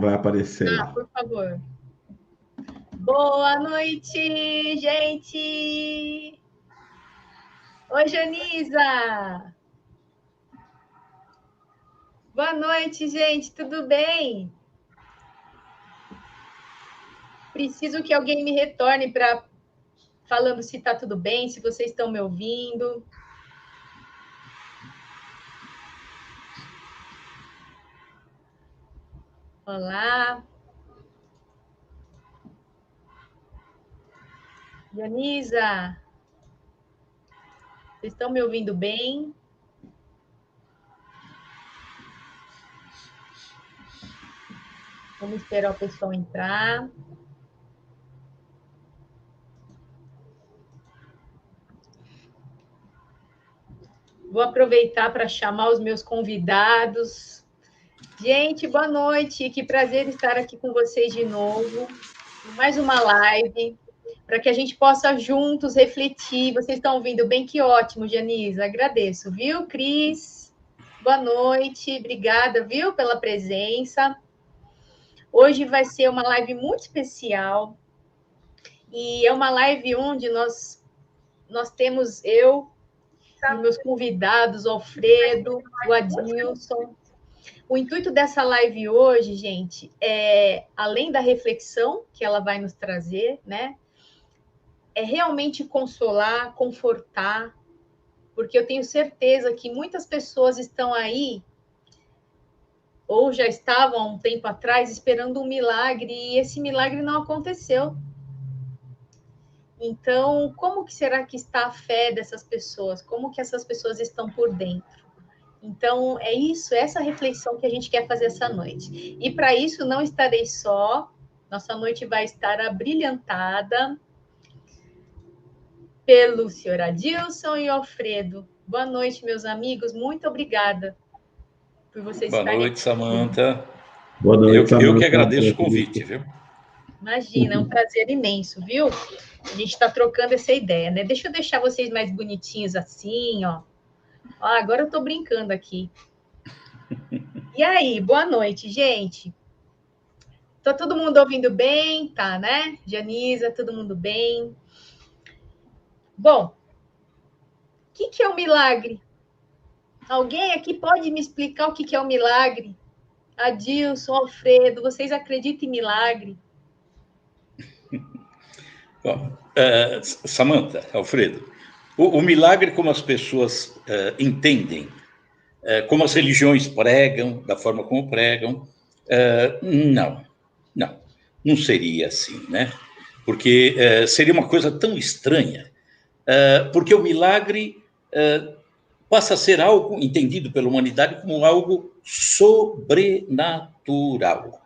vai aparecer lá. Por favor. Boa noite, gente! Oi, Janisa! Boa noite, gente, tudo bem? Preciso que alguém me retorne falando se está tudo bem, se vocês estão me ouvindo. Olá. Janisa, vocês estão me ouvindo bem? Vamos esperar o pessoal entrar. Vou aproveitar para chamar os meus convidados. Gente, boa noite. Que prazer estar aqui com vocês de novo. Mais uma live, para que a gente possa juntos refletir. Vocês estão ouvindo bem? Que ótimo, Janisa. Agradeço, viu, Cris? Boa noite. Obrigada, viu, pela presença. Hoje vai ser uma live muito especial. E é uma live onde nós temos eu e meus convidados, o Alfredo, o Adilson. O intuito dessa live hoje, gente, é, além da reflexão que ela vai nos trazer, né? É realmente consolar, confortar, porque eu tenho certeza que muitas pessoas estão aí, ou já estavam há um tempo atrás, esperando um milagre, e esse milagre não aconteceu. Então, como que será que está a fé dessas pessoas? Como que essas pessoas estão por dentro? Então, é isso, essa reflexão que a gente quer fazer essa noite. E para isso, não estarei só, nossa noite vai estar abrilhantada pelo senhor Adilson e Alfredo. Boa noite, meus amigos, muito obrigada por vocês estarem aqui. Boa noite, Samantha. Boa noite, Samantha. Eu que agradeço o convite, viu? Imagina, é um prazer imenso, viu? A gente está trocando essa ideia, né? Deixa eu deixar vocês mais bonitinhos assim, ó. Agora eu estou brincando aqui. E aí, boa noite, gente. Tá todo mundo ouvindo bem? Tá, né? Janisa, todo mundo bem? Bom, o que é o milagre? Alguém aqui pode me explicar o que é o milagre? Adilson, Alfredo, vocês acreditam em milagre? Bom, Samantha, Alfredo, o milagre como as pessoas entendem, como as religiões pregam, da forma como pregam, não seria assim, né? Porque seria uma coisa tão estranha, porque o milagre passa a ser algo entendido pela humanidade como algo sobrenatural,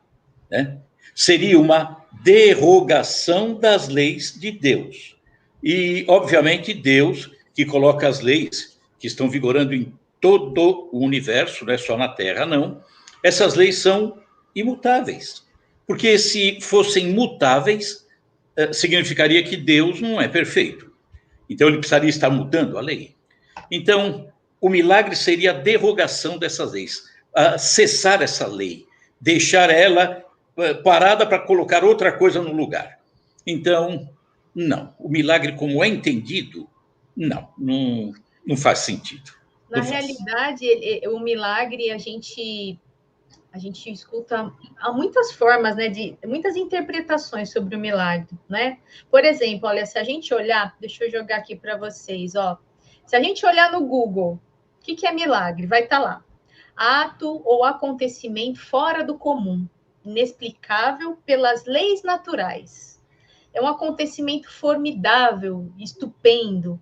né? Seria uma derrogação das leis de Deus. E, obviamente, Deus, que coloca as leis que estão vigorando em todo o universo, não é só na Terra, não, essas leis são imutáveis. Porque se fossem mutáveis, significaria que Deus não é perfeito. Então, ele precisaria estar mudando a lei. Então, o milagre seria a derrogação dessas leis, cessar essa lei, deixar ela parada para colocar outra coisa no lugar. Então, não. O milagre, como é entendido, não faz sentido. Na realidade, o milagre a gente escuta há muitas formas, né, de muitas interpretações sobre o milagre, né? Por exemplo, olha, se a gente olhar, deixa eu jogar aqui para vocês, ó. Se a gente olhar no Google, o que é milagre? Vai estar lá. Ato ou acontecimento fora do comum, inexplicável pelas leis naturais. É um acontecimento formidável, estupendo.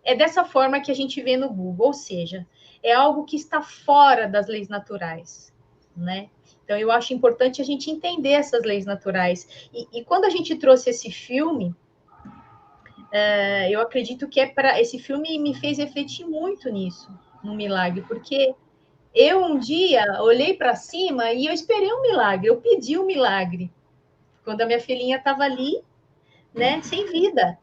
É dessa forma que a gente vê no Google, ou seja, é algo que está fora das leis naturais, né? Então, eu acho importante a gente entender essas leis naturais. E quando a gente trouxe esse filme, eu acredito que esse filme me fez refletir muito nisso, no milagre, porque eu um dia olhei para cima e eu esperei um milagre, eu pedi um milagre. Quando a minha filhinha estava ali, né, sem vida.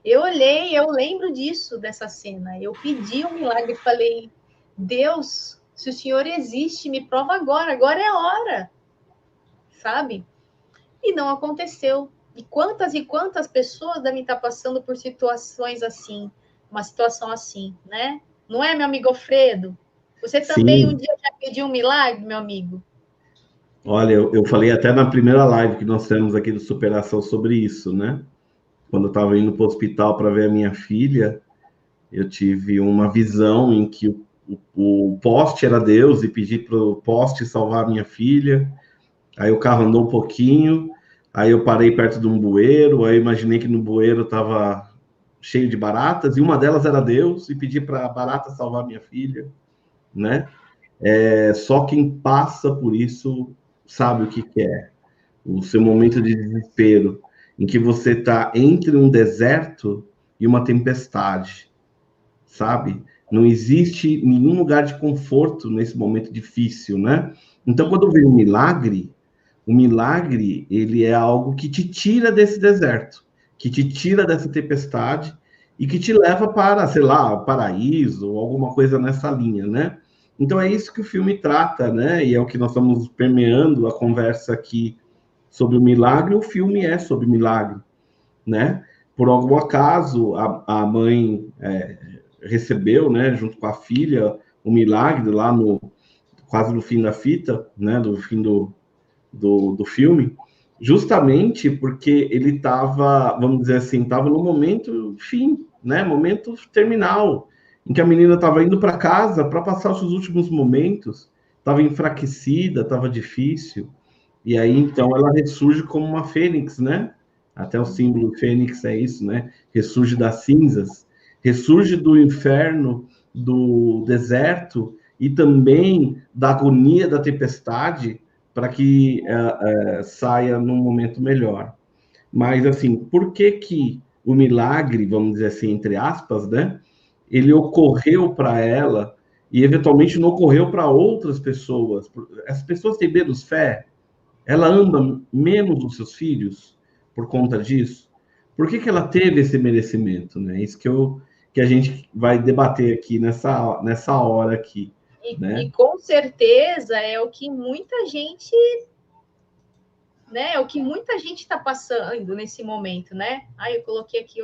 Eu olhei, eu lembro disso, dessa cena. Eu pedi um milagre, falei, Deus, se o Senhor existe, me prova agora é a hora. sabe? E não aconteceu. E quantas pessoas devem estar passando por situações assim, uma situação assim, né? Não é, meu amigo Alfredo? Você também um dia já pediu um milagre, meu amigo? Olha, eu falei até na primeira live que nós temos aqui do Superação sobre isso, né? Quando eu estava indo para o hospital para ver a minha filha, eu tive uma visão em que o poste era Deus e pedi para o poste salvar a minha filha. Aí o carro andou um pouquinho, aí eu parei perto de um bueiro, aí eu imaginei que no bueiro estava cheio de baratas, e uma delas era Deus, e pedi para a barata salvar minha filha, né? Só quem passa por isso sabe o que é. O seu momento de desespero, em que você está entre um deserto e uma tempestade, sabe? Não existe nenhum lugar de conforto nesse momento difícil, né? Então, quando vem um milagre, o milagre, ele é algo que te tira desse deserto, que te tira dessa tempestade e que te leva para, sei lá, paraíso ou alguma coisa nessa linha, né? Então é isso que o filme trata, né? E é o que nós estamos permeando a conversa aqui sobre o milagre. O filme é sobre milagre, né? Por algum acaso, a mãe recebeu, né, junto com a filha, o milagre lá quase no fim da fita, né, do fim do filme, justamente porque ele estava, vamos dizer assim, estava no momento fim, né, momento terminal, em que a menina estava indo para casa para passar os seus últimos momentos, estava enfraquecida, estava difícil, e aí então ela ressurge como uma fênix, né? Até o símbolo fênix é isso, né? Ressurge das cinzas, ressurge do inferno, do deserto e também da agonia da tempestade para que saia num momento melhor. Mas, assim, por que o milagre, vamos dizer assim, entre aspas, né? Ele ocorreu para ela e, eventualmente, não ocorreu para outras pessoas. As pessoas têm menos fé, ela ama menos os seus filhos por conta disso. Por que ela teve esse merecimento, né? Isso que a gente vai debater aqui nessa hora aqui. Né? E com certeza é o que muita gente, né? É o que muita gente está passando nesse momento, né? Eu coloquei aqui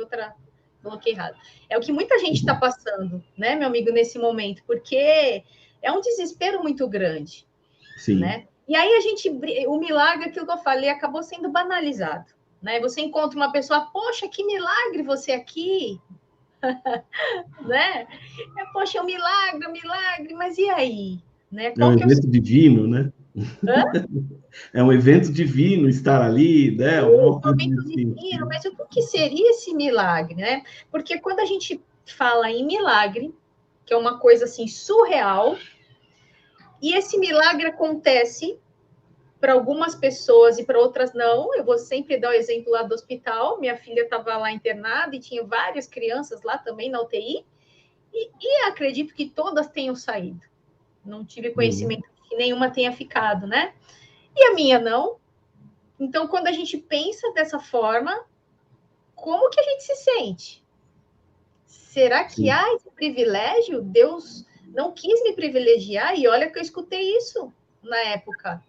coloquei errado. É o que muita gente está passando, né, meu amigo, nesse momento, porque é um desespero muito grande. Sim. Né? E aí o milagre, aquilo que eu falei, acabou sendo banalizado. Né? Você encontra uma pessoa, poxa, que milagre você aqui, né? Poxa, é um milagre, mas e aí? Né? É um evento divino, né? É um evento divino estar ali, né? Um evento divino, mas o que seria esse milagre, né? Porque quando a gente fala em milagre, que é uma coisa assim surreal, e esse milagre acontece para algumas pessoas e para outras não. Eu vou sempre dar o exemplo lá do hospital. Minha filha estava lá internada e tinha várias crianças lá também na UTI. E acredito que todas tenham saído. Não tive conhecimento de que nenhuma tenha ficado, né? E a minha não. Então, quando a gente pensa dessa forma, como que a gente se sente? Será que há esse privilégio? Deus não quis me privilegiar? E olha que eu escutei isso na época.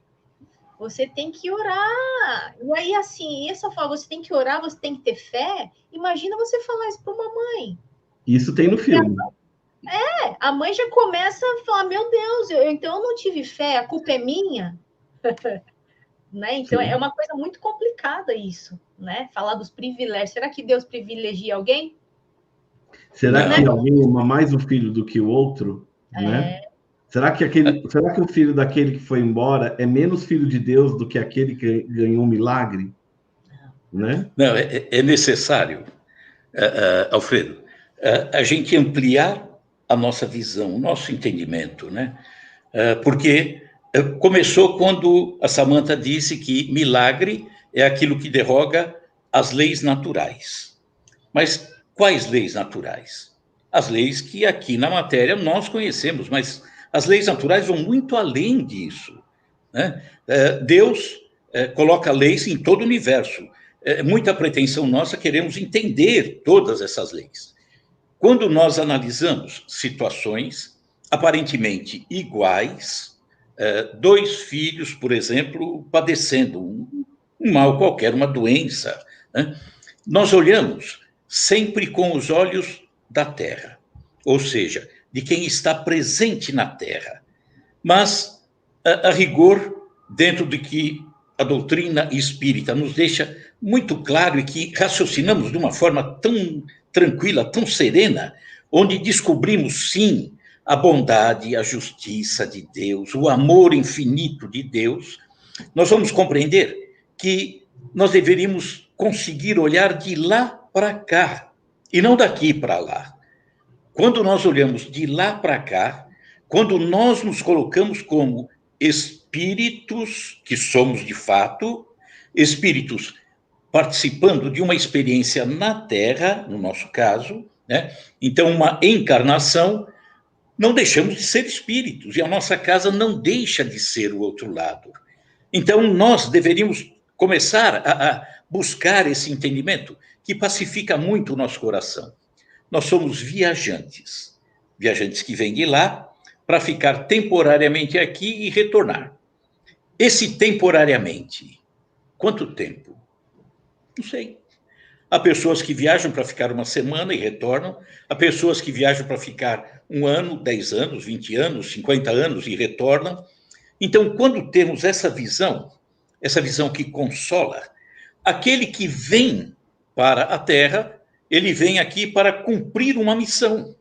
Você tem que orar. E aí, assim, essa fala, você tem que orar, você tem que ter fé. Imagina você falar isso para uma mãe. Isso tem no filme. A mãe já começa a falar, meu Deus, então eu não tive fé, a culpa é minha. Né? Então, é uma coisa muito complicada isso, né? Falar dos privilégios. Será que Deus privilegia alguém? Será que alguém ama mais o filho do que o outro? Né? Será que o filho daquele que foi embora é menos filho de Deus do que aquele que ganhou um milagre? Né? Não, é necessário, Alfredo, a gente ampliar a nossa visão, o nosso entendimento, né? Porque começou quando a Samantha disse que milagre é aquilo que derroga as leis naturais. Mas quais leis naturais? As leis que aqui na matéria nós conhecemos, mas as leis naturais vão muito além disso. Né? Deus coloca leis em todo o universo. Muita pretensão nossa, queremos entender todas essas leis. Quando nós analisamos situações aparentemente iguais, dois filhos, por exemplo, padecendo um mal qualquer, uma doença, né? Nós olhamos sempre com os olhos da terra, ou seja, de quem está presente na terra. Mas, a rigor, dentro de que a doutrina espírita nos deixa muito claro e que raciocinamos de uma forma tão tranquila, tão serena, onde descobrimos, sim, a bondade, a justiça de Deus, o amor infinito de Deus, nós vamos compreender que nós deveríamos conseguir olhar de lá para cá, e não daqui para lá. Quando nós olhamos de lá para cá, quando nós nos colocamos como espíritos, que somos de fato, espíritos participando de uma experiência na Terra, no nosso caso, né? Então, uma encarnação, não deixamos de ser espíritos, e a nossa casa não deixa de ser o outro lado. Então, nós deveríamos começar a buscar esse entendimento que pacifica muito o nosso coração. Nós somos viajantes, viajantes que vêm de lá para ficar temporariamente aqui e retornar. Esse temporariamente, quanto tempo? Não sei. Há pessoas que viajam para ficar uma semana e retornam, há pessoas que viajam para ficar 1 ano, 10 anos, 20 anos, 50 anos e retornam. Então, quando temos essa visão que consola, aquele que vem para a Terra, ele vem aqui para cumprir uma missão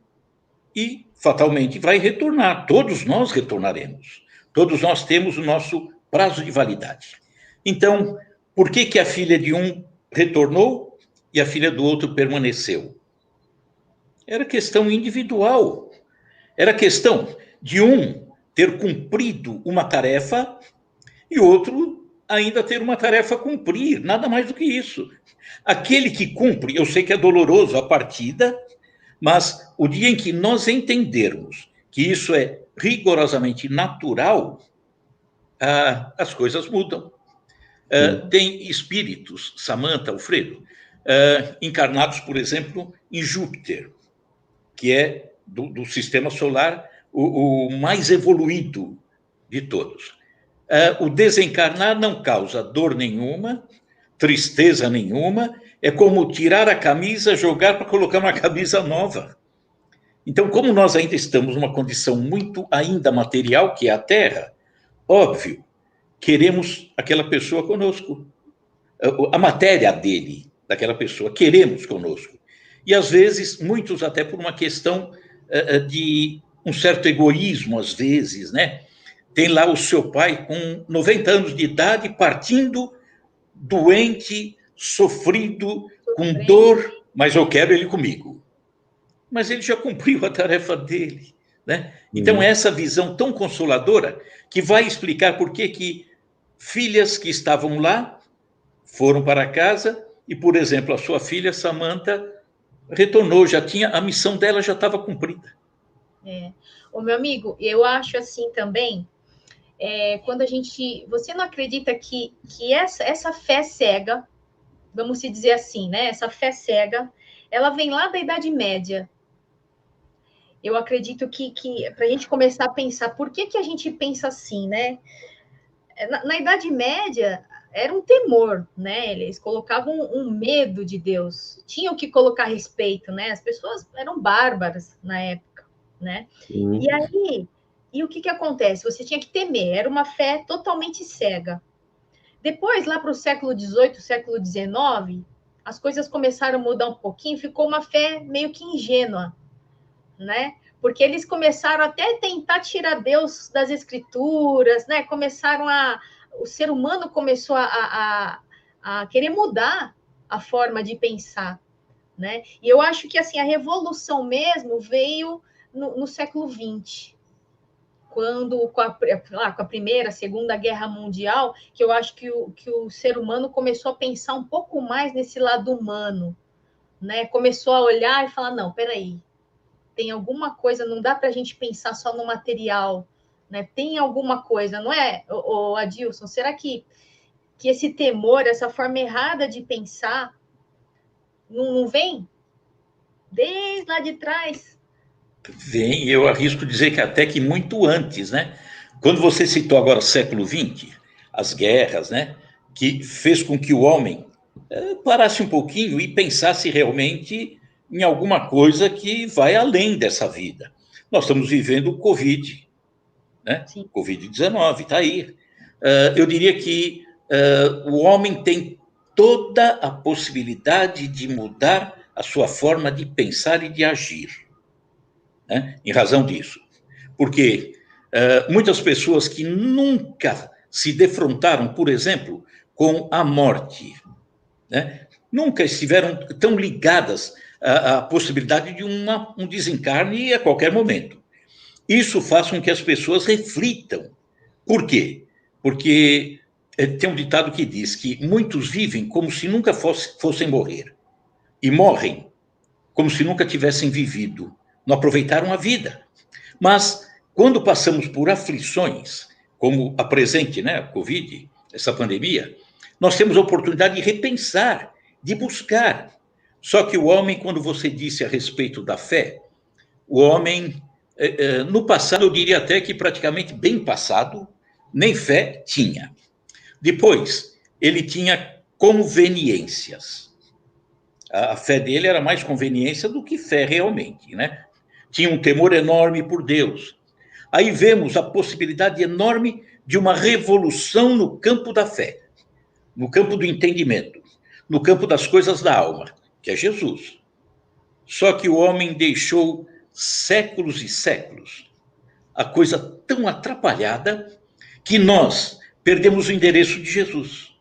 e, fatalmente, vai retornar. Todos nós retornaremos. Todos nós temos o nosso prazo de validade. Então, por que a filha de um retornou e a filha do outro permaneceu? Era questão individual. Era questão de um ter cumprido uma tarefa e outro ainda ter uma tarefa a cumprir, nada mais do que isso. Aquele que cumpre, eu sei que é doloroso a partida, mas o dia em que nós entendermos que isso é rigorosamente natural, as coisas mudam. Tem espíritos, Samantha, Alfredo, encarnados, por exemplo, em Júpiter, que é do sistema solar o mais evoluído de todos. O desencarnar não causa dor nenhuma, tristeza nenhuma, é como tirar a camisa, jogar para colocar uma camisa nova. Então, como nós ainda estamos numa condição muito ainda material, que é a Terra, óbvio, queremos aquela pessoa conosco. A matéria dele, daquela pessoa, queremos conosco. E, às vezes, muitos até por uma questão de um certo egoísmo, às vezes, né? Tem lá o seu pai com 90 anos de idade, partindo, doente, sofrido, com dor, mas eu quero ele comigo. Mas ele já cumpriu a tarefa dele, né? Então, essa visão tão consoladora que vai explicar por que filhas que estavam lá foram para casa e, por exemplo, a sua filha, Samantha, retornou, já tinha, a missão dela já estava cumprida. Ô, meu amigo, eu acho assim também, quando a gente... Você não acredita que essa fé cega, vamos se dizer assim, né? Essa fé cega, ela vem lá da Idade Média. Eu acredito que para a gente começar a pensar, por que a gente pensa assim, né? Na Idade Média, era um temor, né? Eles colocavam um medo de Deus. Tinham que colocar respeito, né? As pessoas eram bárbaras na época, né? E aí... E o que acontece? Você tinha que temer, era uma fé totalmente cega. Depois, lá para o século XVIII, século XIX, as coisas começaram a mudar um pouquinho, ficou uma fé meio que ingênua, né? Porque eles começaram até a tentar tirar Deus das escrituras, né? O ser humano começou a querer mudar a forma de pensar, né? E eu acho que assim, a revolução mesmo veio no século XX, quando com a Primeira, Segunda Guerra Mundial, que eu acho que o ser humano começou a pensar um pouco mais nesse lado humano, né? Começou a olhar e falar, não, peraí, tem alguma coisa, não dá para a gente pensar só no material, né? Tem alguma coisa, não é, Adilson? Será que esse temor, essa forma errada de pensar, não vem desde lá de trás? Vem, eu arrisco dizer que até que muito antes, né? Quando você citou agora o século XX, as guerras, né, que fez com que o homem parasse um pouquinho e pensasse realmente em alguma coisa que vai além dessa vida. Nós estamos vivendo o Covid, né? Covid-19, está aí. Eu diria que o homem tem toda a possibilidade de mudar a sua forma de pensar e de agir, né? Em razão disso. Porque muitas pessoas que nunca se defrontaram, por exemplo, com a morte, né? Nunca estiveram tão ligadas à possibilidade de um desencarne a qualquer momento. Isso faz com que as pessoas reflitam. Por quê? Porque tem um ditado que diz que muitos vivem como se nunca fossem morrer e morrem como se nunca tivessem vivido, não aproveitaram a vida. Mas quando passamos por aflições, como a presente, né, a Covid, essa pandemia, nós temos a oportunidade de repensar, de buscar. Só que o homem, quando você disse a respeito da fé, o homem, no passado, eu diria até que praticamente bem passado, nem fé tinha. Depois, ele tinha conveniências. A fé dele era mais conveniência do que fé realmente, né? Tinha um temor enorme por Deus. Aí vemos a possibilidade enorme de uma revolução no campo da fé, no campo do entendimento, no campo das coisas da alma, que é Jesus. Só que o homem deixou séculos e séculos a coisa tão atrapalhada que nós perdemos o endereço de Jesus.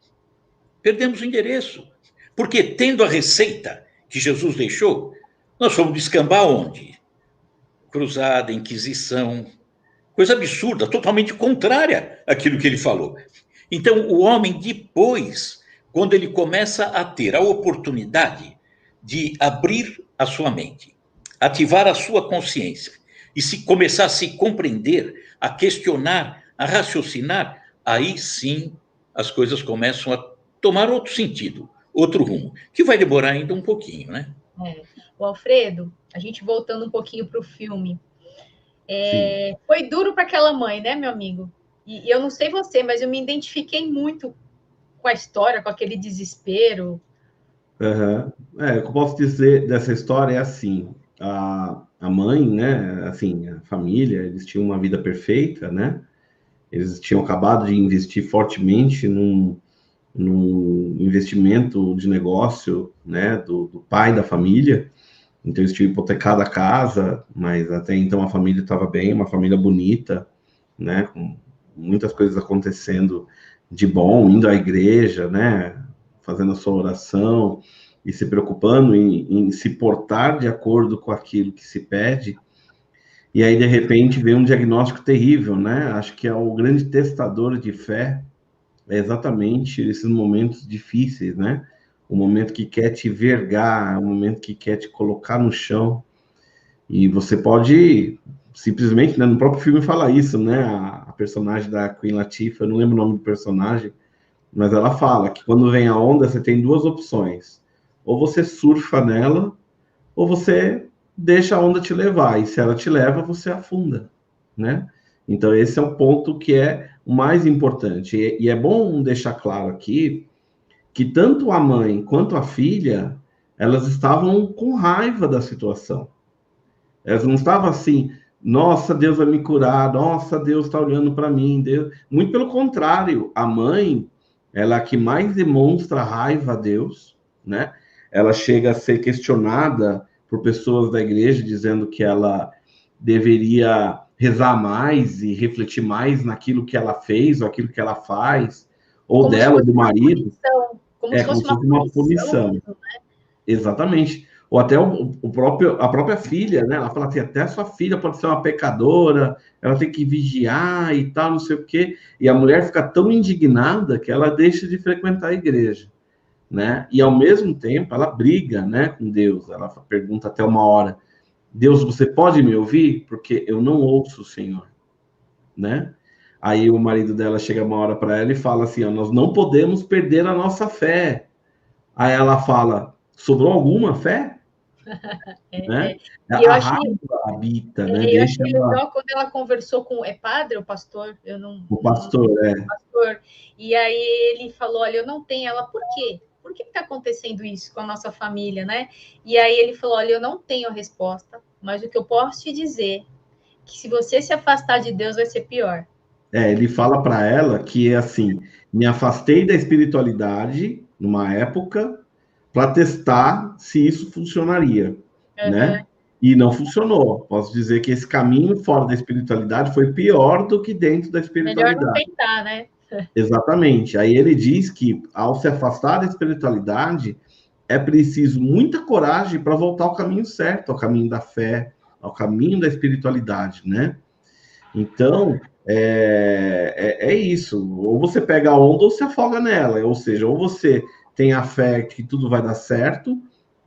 Perdemos o endereço. Porque, tendo a receita que Jesus deixou, nós fomos descambar onde? Cruzada, Inquisição, coisa absurda, totalmente contrária àquilo que ele falou. Então, o homem, depois, quando ele começa a ter a oportunidade de abrir a sua mente, ativar a sua consciência e se começar a se compreender, a questionar, a raciocinar, aí sim as coisas começam a tomar outro sentido, outro rumo, que vai demorar ainda um pouquinho, né? O Alfredo, a gente voltando um pouquinho para o filme, foi duro para aquela mãe, né, meu amigo? E eu não sei você, mas eu me identifiquei muito com a história, com aquele desespero. Uhum. O que eu posso dizer dessa história é assim, a mãe, né, assim, a família, eles tinham uma vida perfeita, né? Eles tinham acabado de investir fortemente num investimento de negócio, né, do pai da família. Então eles tinham hipotecado a casa, mas até então a família estava bem, uma família bonita, né, com muitas coisas acontecendo de bom, indo à igreja, né, fazendo a sua oração e se preocupando em se portar de acordo com aquilo que se pede. E aí, de repente, vem um diagnóstico terrível, né? Acho que é o grande testador de fé, é exatamente esses momentos difíceis, né? O momento que quer te vergar, o momento que quer te colocar no chão. E você pode simplesmente, né, no próprio filme fala isso, né? A personagem da Queen Latifah, eu não lembro o nome do personagem, mas ela fala que quando vem a onda, você tem duas opções. Ou você surfa nela, ou você deixa a onda te levar. E se ela te leva, você afunda, né? Então, esse é o ponto que é o mais importante. E é bom deixar claro aqui que tanto a mãe quanto a filha, elas estavam com raiva da situação. Elas não estavam assim, nossa, Deus vai me curar, nossa, Deus está olhando para mim. Deus... Muito pelo contrário, a mãe, ela é a que mais demonstra raiva a Deus, né? Ela chega a ser questionada por pessoas da igreja, dizendo que ela deveria rezar mais e refletir mais naquilo que ela fez, ou aquilo que ela faz, ou como dela, ou do marido. Como se fosse uma punição. Né? Exatamente. Ou até a própria filha, né? Ela fala assim, até a sua filha pode ser uma pecadora, ela tem que vigiar e tal, não sei o quê. E a mulher fica tão indignada que ela deixa de frequentar a igreja, né? E ao mesmo tempo ela briga, né, com Deus. Ela pergunta até uma hora, Deus, você pode me ouvir? Porque eu não ouço o Senhor, né? Aí o marido dela chega uma hora para ela e fala assim, ó, nós não podemos perder a nossa fé. Aí ela fala, sobrou alguma fé? né? E eu A achei, raiva habita, né? eu Deixa achei ela... legal quando ela conversou com... É padre ou pastor? Eu O pastor, pastor. E aí ele falou, olha, eu não tenho. Ela, por quê? Por que está acontecendo isso com a nossa família, né? E aí ele falou, olha, eu não tenho a resposta, mas o que eu posso te dizer é que se você se afastar de Deus, vai ser pior. ele fala para ela que, assim, me afastei da espiritualidade numa época para testar se isso funcionaria, né? E não funcionou. Posso dizer que esse caminho fora da espiritualidade foi pior do que dentro da Melhor não espiritualidade. tentar, né? Exatamente. Aí ele diz que, ao se afastar da espiritualidade, é preciso muita coragem para voltar ao caminho certo, ao caminho da fé, ao caminho da espiritualidade, né? Então, é isso. Ou você pega a onda ou se afoga nela. Ou seja, ou você tem a fé que tudo vai dar certo,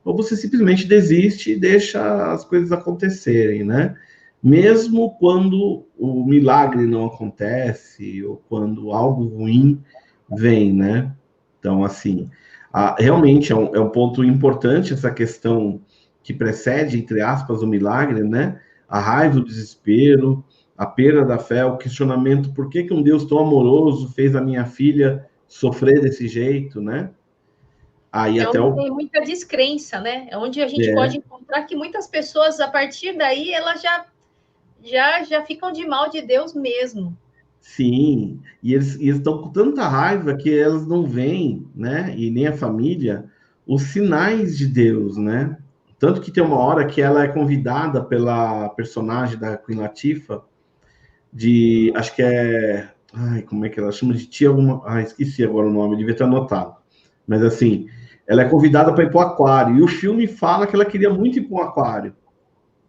ou você simplesmente desiste e deixa as coisas acontecerem, né? Mesmo quando o milagre não acontece, ou quando algo ruim vem, né? Então, assim, realmente é um ponto importante essa questão que precede, entre aspas, o milagre, né? A raiva, o desespero, a perda da fé, o questionamento: por que um Deus tão amoroso fez a minha filha sofrer desse jeito, né? Aí É até onde o... tem muita descrença, né? É onde a gente É, pode encontrar que muitas pessoas, a partir daí, elas já ficam de mal de Deus mesmo. sim, e eles estão com tanta raiva que elas não veem, né? E nem a família, os sinais de Deus, né? Tanto que tem uma hora que ela é convidada pela personagem da Queen Latifah de, acho que é, ai, como é que ela chama, de tia alguma, esqueci agora o nome, devia ter anotado. Mas assim, ela é convidada para ir para o aquário, e o filme fala que ela queria muito ir para um aquário,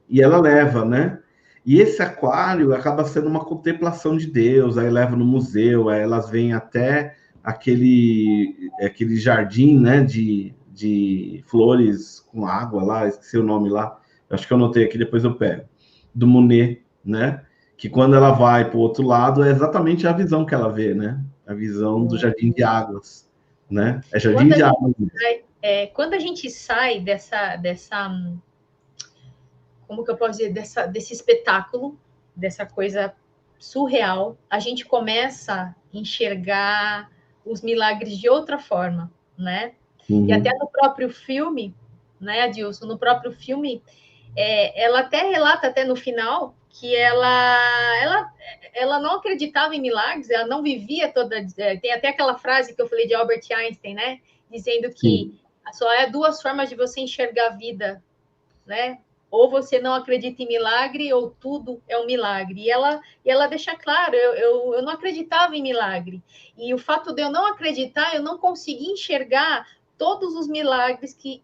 e ela leva, né? E esse aquário acaba sendo uma contemplação de Deus, aí leva no museu, aí elas vêm até aquele jardim, né, de flores com água lá, esqueci o nome lá, acho que eu anotei aqui, depois eu pego, do Monet, né? Que quando ela vai para o outro lado, é exatamente a visão que ela vê, né? A visão do jardim de águas, né? É jardim de águas. Quando a gente sai dessa como que eu posso dizer, desse espetáculo, dessa coisa surreal, a gente começa a enxergar os milagres de outra forma, né? E até no próprio filme, né, Adilson, no próprio filme, ela até relata até no final que ela não acreditava em milagres, ela não vivia toda... Tem até aquela frase que eu falei de Albert Einstein, né? Dizendo que só há duas formas de você enxergar a vida, né? Ou você não acredita em milagre, ou tudo é um milagre. E ela deixa claro, eu não acreditava em milagre. E o fato de eu não acreditar, eu não consegui enxergar todos os milagres que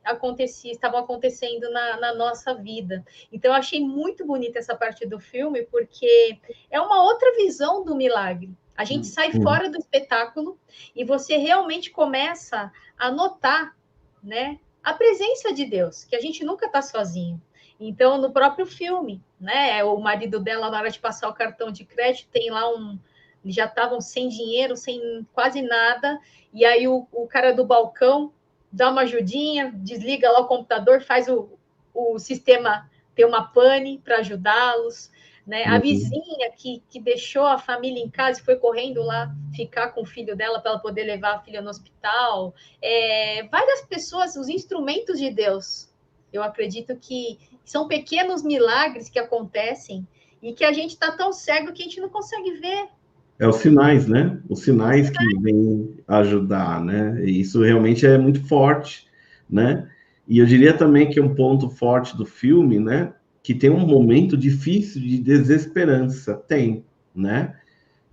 estavam acontecendo na nossa vida. Então, eu achei muito bonita essa parte do filme, porque é uma outra visão do milagre. A gente sai fora do espetáculo e você realmente começa a notar, né, a presença de Deus, que a gente nunca está sozinho. Então, no próprio filme, né, o marido dela, na hora de passar o cartão de crédito, tem lá já estavam sem dinheiro, sem quase nada, e aí o cara do balcão dá uma ajudinha, desliga lá o computador, faz o sistema ter uma pane para ajudá-los, né? A vizinha que deixou a família em casa e foi correndo lá ficar com o filho dela para ela poder levar a filha no hospital. Várias pessoas, os instrumentos de Deus, eu acredito que são pequenos milagres que acontecem e que a gente está tão cego que a gente não consegue ver. Os sinais, né? Os sinais que vêm ajudar, né? E isso realmente é muito forte, né? E eu diria também que é um ponto forte do filme, né? Que tem um momento difícil de desesperança, né?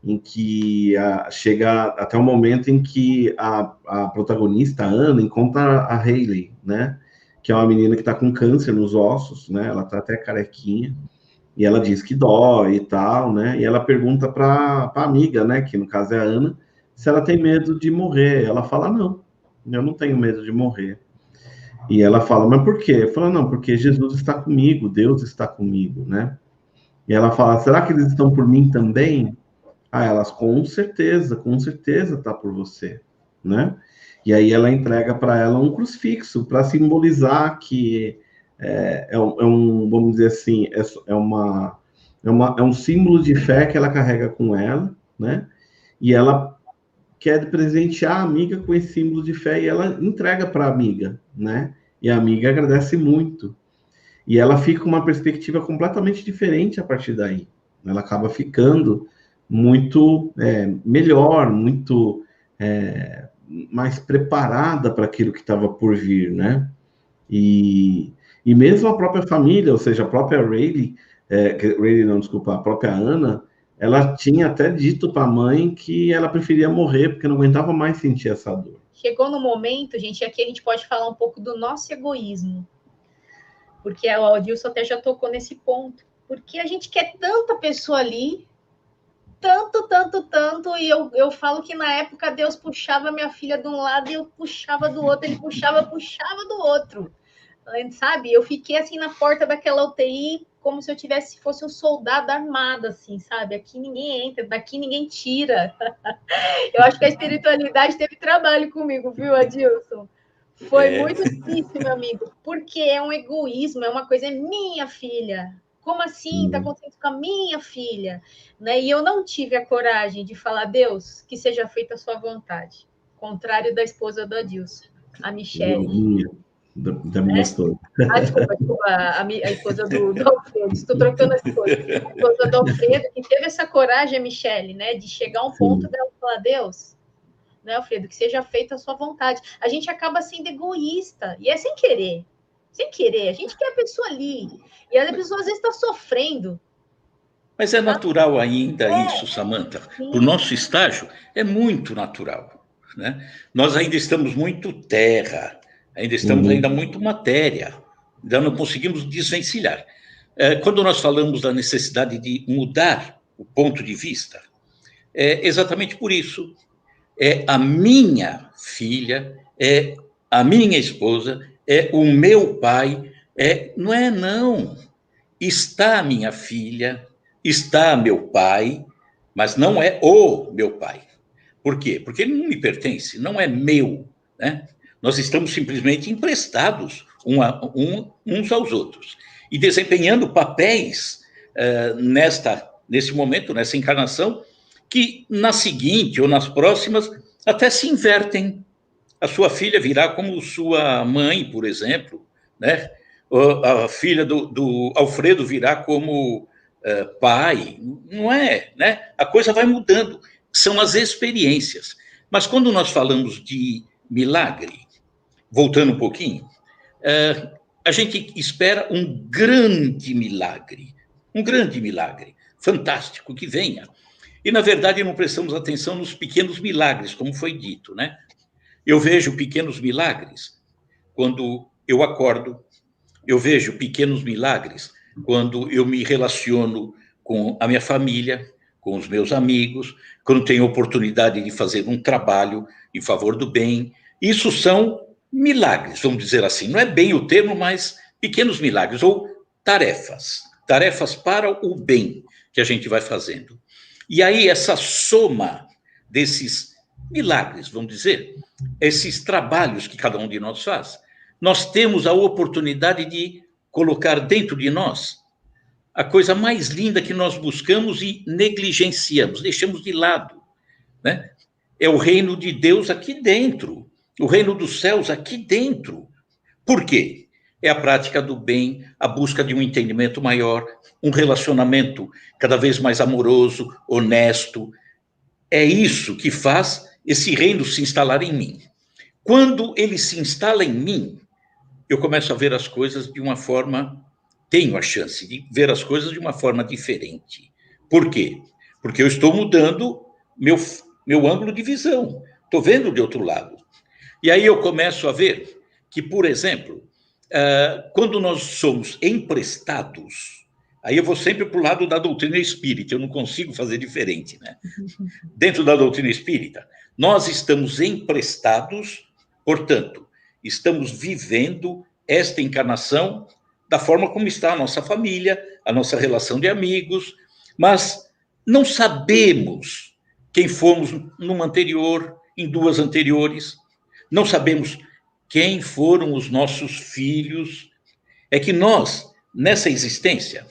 Em que chega até o momento em que a protagonista, a Ana, encontra a Hayley, né? Que é uma menina que está com câncer nos ossos, né? Ela está até carequinha. E ela diz que dói e tal, né? E ela pergunta para a amiga, né? Que no caso é a Ana, se ela tem medo de morrer. Ela fala: não, eu não tenho medo de morrer. E ela fala: mas por quê? Fala: não, porque Jesus está comigo, Deus está comigo, né? E ela fala: será que eles estão por mim também? Elas, com certeza tá por você, né? E aí ela entrega para ela um crucifixo para simbolizar que vamos dizer assim, é um símbolo de fé que ela carrega com ela, né? E ela quer presentear a amiga com esse símbolo de fé e ela entrega para a amiga, né? E a amiga agradece muito. E ela fica com uma perspectiva completamente diferente a partir daí. Ela acaba ficando muito melhor, muito mais preparada para aquilo que estava por vir, né? E mesmo a própria família, ou seja, a própria Rayleigh, não, desculpa, a própria Ana, ela tinha até dito para a mãe que ela preferia morrer, porque não aguentava mais sentir essa dor. Chegou no momento, gente, aqui a gente pode falar um pouco do nosso egoísmo, porque o Adilson até já tocou nesse ponto, porque a gente quer tanta pessoa ali, tanto, e eu falo que na época Deus puxava minha filha de um lado e eu puxava do outro, ele puxava do outro, sabe? Eu fiquei assim na porta daquela UTI, como se eu fosse um soldado armado, assim, sabe? Aqui ninguém entra, daqui ninguém tira. Eu acho que a espiritualidade teve trabalho comigo, viu, Adilson? Foi muito difícil, meu amigo, porque é um egoísmo, é uma coisa, é minha filha. Como assim? Está acontecendo com a minha filha? Né? E eu não tive a coragem de falar, Deus, que seja feita a sua vontade. Contrário da esposa do Adilson, a Michele. Da minha esposa. Desculpa, a esposa do Alfredo. Estou trocando as coisas. A esposa do Alfredo, que teve essa coragem, a Michele, né? De chegar a um ponto dela falar, Deus, né, Alfredo, que seja feita a sua vontade. A gente acaba sendo egoísta, e é sem querer. Sem querer, a gente quer a pessoa ali. E a pessoa às vezes está sofrendo. Mas é natural ainda isso, Samantha. O nosso estágio é muito natural, né? Nós ainda estamos muito terra, ainda estamos ainda muito matéria, ainda não conseguimos desvencilhar. Quando nós falamos da necessidade de mudar o ponto de vista, é exatamente por isso. É a minha filha, é a minha esposa, é o meu pai, não. Está a minha filha, está meu pai, mas não é o meu pai. Por quê? Porque ele não me pertence, não é meu, né? Nós estamos simplesmente emprestados uns aos outros e desempenhando papéis nesse momento, nessa encarnação, que na seguinte ou nas próximas até se invertem. A sua filha virá como sua mãe, por exemplo, né? A filha do Alfredo virá como pai, não é, né? A coisa vai mudando, são as experiências. Mas quando nós falamos de milagre, voltando um pouquinho, a gente espera um grande milagre, fantástico, que venha. E, na verdade, não prestamos atenção nos pequenos milagres, como foi dito, né? Eu vejo pequenos milagres quando eu acordo, eu vejo pequenos milagres quando eu me relaciono com a minha família, com os meus amigos, quando tenho oportunidade de fazer um trabalho em favor do bem. Isso são milagres, vamos dizer assim. Não é bem o termo, mas pequenos milagres, ou tarefas para o bem que a gente vai fazendo. E aí, essa soma desses milagres, vamos dizer, esses trabalhos que cada um de nós faz, nós temos a oportunidade de colocar dentro de nós a coisa mais linda que nós buscamos e negligenciamos, deixamos de lado, né? É o reino de Deus aqui dentro, o reino dos céus aqui dentro. Por quê? É a prática do bem, a busca de um entendimento maior, um relacionamento cada vez mais amoroso, honesto. É isso que faz esse reino se instalar em mim. Quando ele se instala em mim, eu começo a ver as coisas de uma forma, tenho a chance de ver as coisas de uma forma diferente. Por quê? Porque eu estou mudando meu ângulo de visão, estou vendo de outro lado. E aí eu começo a ver que, por exemplo, quando nós somos emprestados, aí eu vou sempre para o lado da doutrina espírita, eu não consigo fazer diferente, né? Dentro da doutrina espírita, nós estamos emprestados, portanto, estamos vivendo esta encarnação da forma como está a nossa família, a nossa relação de amigos, mas não sabemos quem fomos numa anterior, em duas anteriores, não sabemos quem foram os nossos filhos, É que nós, nessa existência,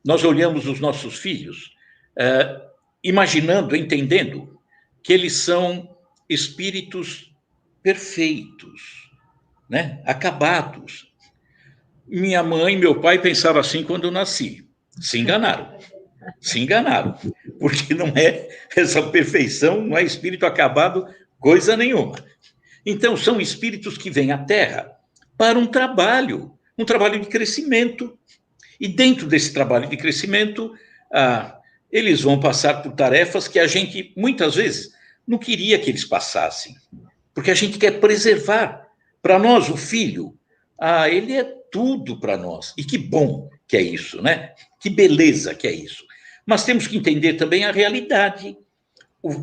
nós olhamos os nossos filhos, imaginando, entendendo que eles são espíritos perfeitos, né? Acabados. Minha mãe e meu pai pensaram assim quando eu nasci. Se enganaram. Se enganaram. Porque não é essa perfeição, não é espírito acabado, coisa nenhuma. Então, são espíritos que vêm à Terra para um trabalho de crescimento. E dentro desse trabalho de crescimento, eles vão passar por tarefas que a gente, muitas vezes, não queria que eles passassem. Porque a gente quer preservar. Para nós, o filho, ele é tudo para nós. E que bom que é isso, né? Que beleza que é isso. Mas temos que entender também a realidade.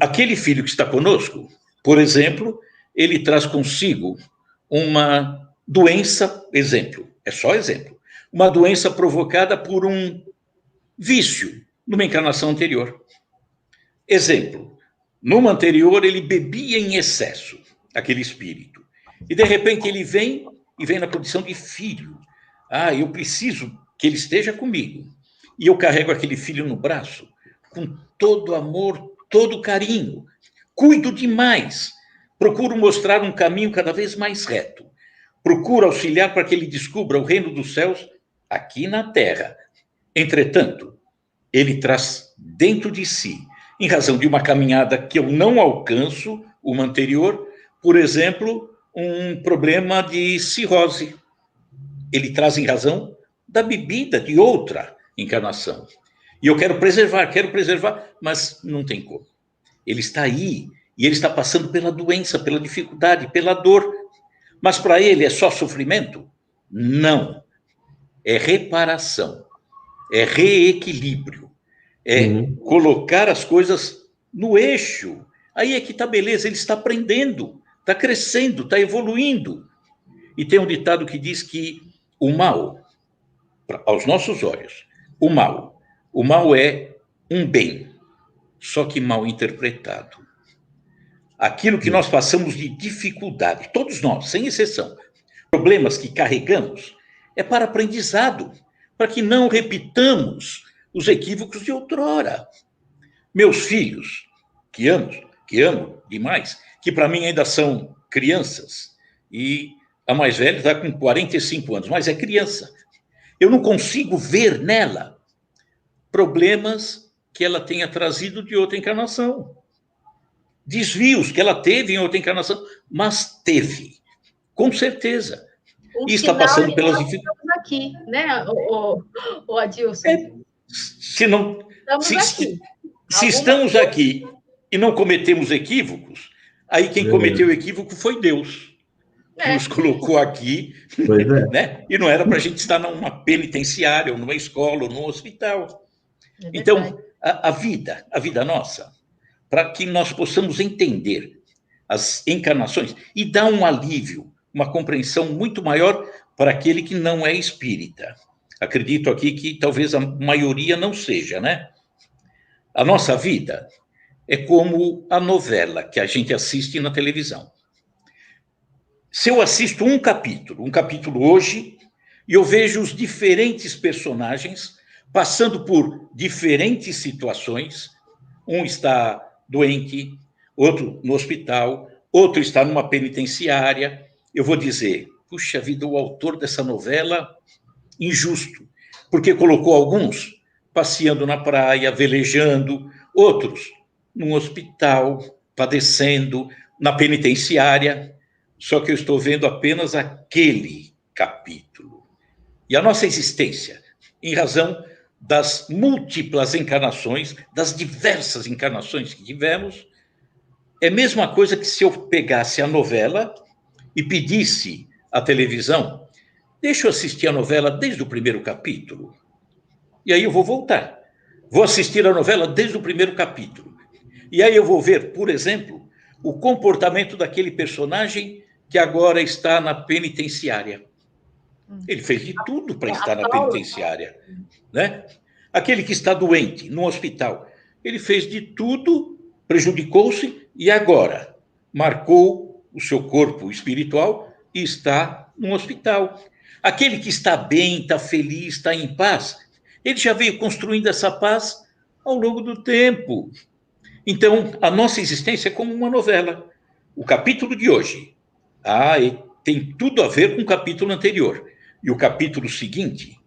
Aquele filho que está conosco, por exemplo, ele traz consigo uma doença, exemplo, é só exemplo, uma doença provocada por um vício numa encarnação anterior. Exemplo, numa anterior ele bebia em excesso, aquele espírito, e de repente ele vem na condição de filho. Eu preciso que ele esteja comigo. E eu carrego aquele filho no braço, com todo amor, todo carinho. Cuido demais. Procuro mostrar um caminho cada vez mais reto. Procuro auxiliar para que ele descubra o reino dos céus aqui na Terra. Entretanto, ele traz dentro de si, em razão de uma caminhada que eu não alcanço, uma anterior, por exemplo, um problema de cirrose. Ele traz em razão da bebida de outra encarnação. E eu quero preservar, mas não tem como. Ele está aí e ele está passando pela doença, pela dificuldade, pela dor. Mas para ele é só sofrimento? Não. É reparação, é reequilíbrio, é colocar as coisas no eixo. Aí é que está beleza, ele está aprendendo, está crescendo, está evoluindo. E tem um ditado que diz que o mal, aos nossos olhos, o mal é um bem, só que mal interpretado. Aquilo que nós passamos de dificuldade, todos nós, sem exceção, problemas que carregamos, é para aprendizado, para que não repitamos os equívocos de outrora. Meus filhos, que amo demais, que para mim ainda são crianças, e a mais velha está com 45 anos, mas é criança. Eu não consigo ver nela problemas que ela tenha trazido de outra encarnação. Desvios que ela teve em outra encarnação, mas teve, com certeza. E está passando pelas dificuldades. Estamos aqui, né, o Adilson? Se estamos aqui e não cometemos equívocos, aí quem cometeu o equívoco foi Deus. Que nos colocou aqui, né? E não era para a gente estar numa penitenciária, ou numa escola, ou num hospital. Então, a vida nossa, para que nós possamos entender as encarnações e dar um alívio, uma compreensão muito maior para aquele que não é espírita. Acredito aqui que talvez a maioria não seja, né? A nossa vida é como a novela que a gente assiste na televisão. Se eu assisto um capítulo hoje, e eu vejo os diferentes personagens passando por diferentes situações, um está doente, outro no hospital, outro está numa penitenciária, eu vou dizer, puxa vida, o autor dessa novela, injusto, porque colocou alguns passeando na praia, velejando, outros num hospital, padecendo, na penitenciária. Só que eu estou vendo apenas aquele capítulo. E a nossa existência, em razão das múltiplas encarnações, das diversas encarnações que tivemos, é a mesma coisa que se eu pegasse a novela e pedisse à televisão, deixa eu assistir a novela desde o primeiro capítulo. E aí eu vou voltar. Vou assistir a novela desde o primeiro capítulo. E aí eu vou ver, por exemplo, o comportamento daquele personagem que agora está na penitenciária. Ele fez de tudo para estar na penitenciária, né? Aquele que está doente, no hospital, ele fez de tudo, prejudicou-se e agora marcou o seu corpo espiritual e está no hospital. Aquele que está bem, está feliz, está em paz, ele já veio construindo essa paz ao longo do tempo. Então, a nossa existência é como uma novela. O capítulo de hoje tem tudo a ver com o capítulo anterior. E o capítulo seguinte,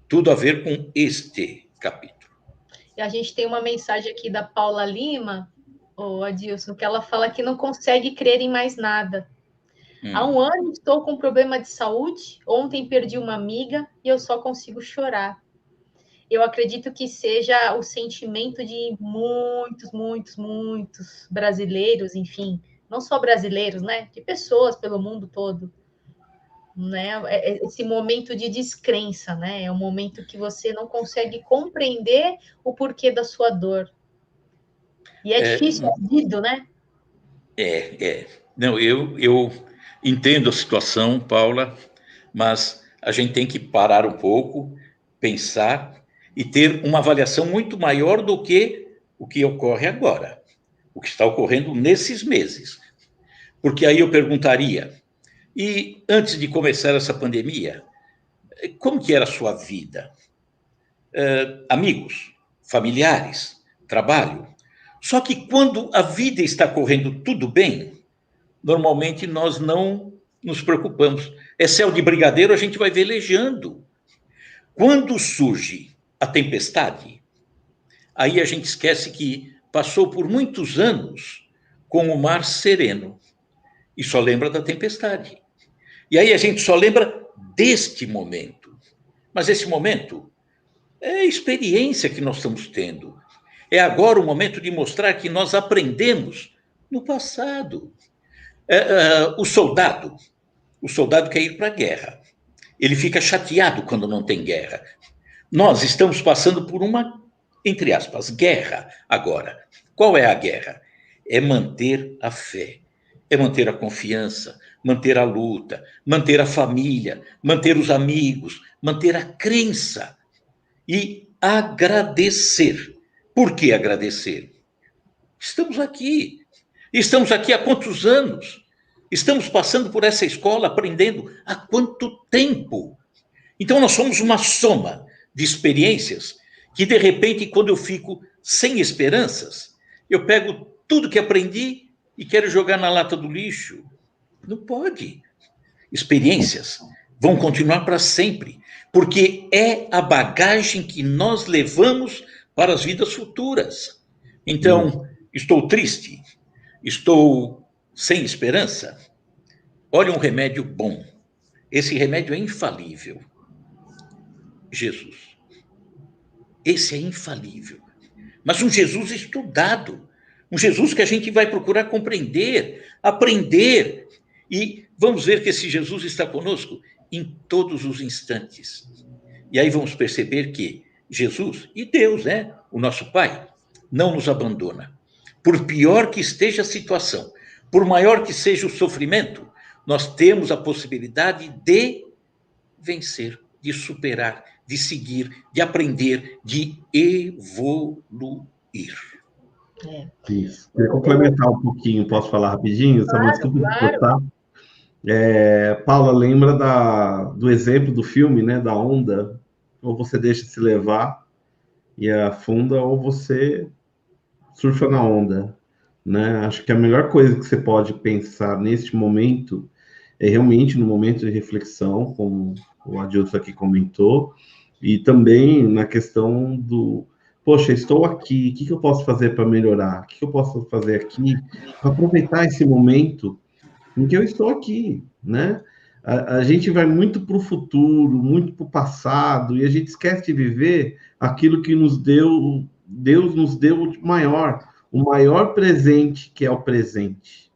tudo a ver com este capítulo. E a gente tem uma mensagem aqui da Paula Lima, Adilson, que ela fala que não consegue crer em mais nada. Há um ano estou com problema de saúde, ontem perdi uma amiga e eu só consigo chorar. Eu acredito que seja o sentimento de muitos brasileiros, enfim, não só brasileiros, né? De pessoas pelo mundo todo, né? Esse momento de descrença, né? É um momento que você não consegue compreender o porquê da sua dor. E é difícil, é doído, né? Não, eu entendo a situação, Paula, mas a gente tem que parar um pouco, pensar e ter uma avaliação muito maior do que o que ocorre agora, o que está ocorrendo nesses meses. Porque aí eu perguntaria, e antes de começar essa pandemia, como que era a sua vida? Amigos, familiares, trabalho. Só que quando a vida está correndo tudo bem, normalmente nós não nos preocupamos. É céu de brigadeiro, a gente vai velejando. Quando surge a tempestade, aí a gente esquece que passou por muitos anos com o mar sereno e só lembra da tempestade. E aí a gente só lembra deste momento. Mas esse momento é a experiência que nós estamos tendo. É agora o momento de mostrar que nós aprendemos no passado. O soldado quer ir para a guerra. Ele fica chateado quando não tem guerra. Nós estamos passando por uma, entre aspas, guerra agora. Qual é a guerra? É manter a fé, é manter a confiança, manter a luta, manter a família, manter os amigos, manter a crença e agradecer. Por que agradecer? Estamos aqui há quantos anos? Estamos passando por essa escola, aprendendo há quanto tempo? Então, nós somos uma soma de experiências que, de repente, quando eu fico sem esperanças, eu pego tudo que aprendi e quero jogar na lata do lixo. Não pode. Experiências vão continuar para sempre, porque é a bagagem que nós levamos para as vidas futuras. Então, estou triste, estou sem esperança. Olha um remédio bom. Esse remédio é infalível. Jesus. Esse é infalível. Mas um Jesus estudado. Um Jesus que a gente vai procurar compreender, aprender. E vamos ver que esse Jesus está conosco em todos os instantes. E aí vamos perceber que Jesus e Deus, né, o nosso Pai, não nos abandona. Por pior que esteja a situação, por maior que seja o sofrimento, nós temos a possibilidade de vencer, de superar, de seguir, de aprender, de evoluir. Isso. Queria complementar um pouquinho, posso falar rapidinho? Claro, Desculpa claro. cortar. Paula, lembra do exemplo do filme, né, da onda? Ou você deixa se levar e afunda, ou você surfa na onda, né? Acho que a melhor coisa que você pode pensar neste momento é realmente no momento de reflexão, como o Adilson aqui comentou, e também na questão do, poxa, estou aqui, o que eu posso fazer para melhorar? O que eu posso fazer aqui para aproveitar esse momento em que eu estou aqui, né? A gente vai muito para o futuro, muito para o passado, e a gente esquece de viver aquilo que Deus nos deu o maior presente, que é o presente.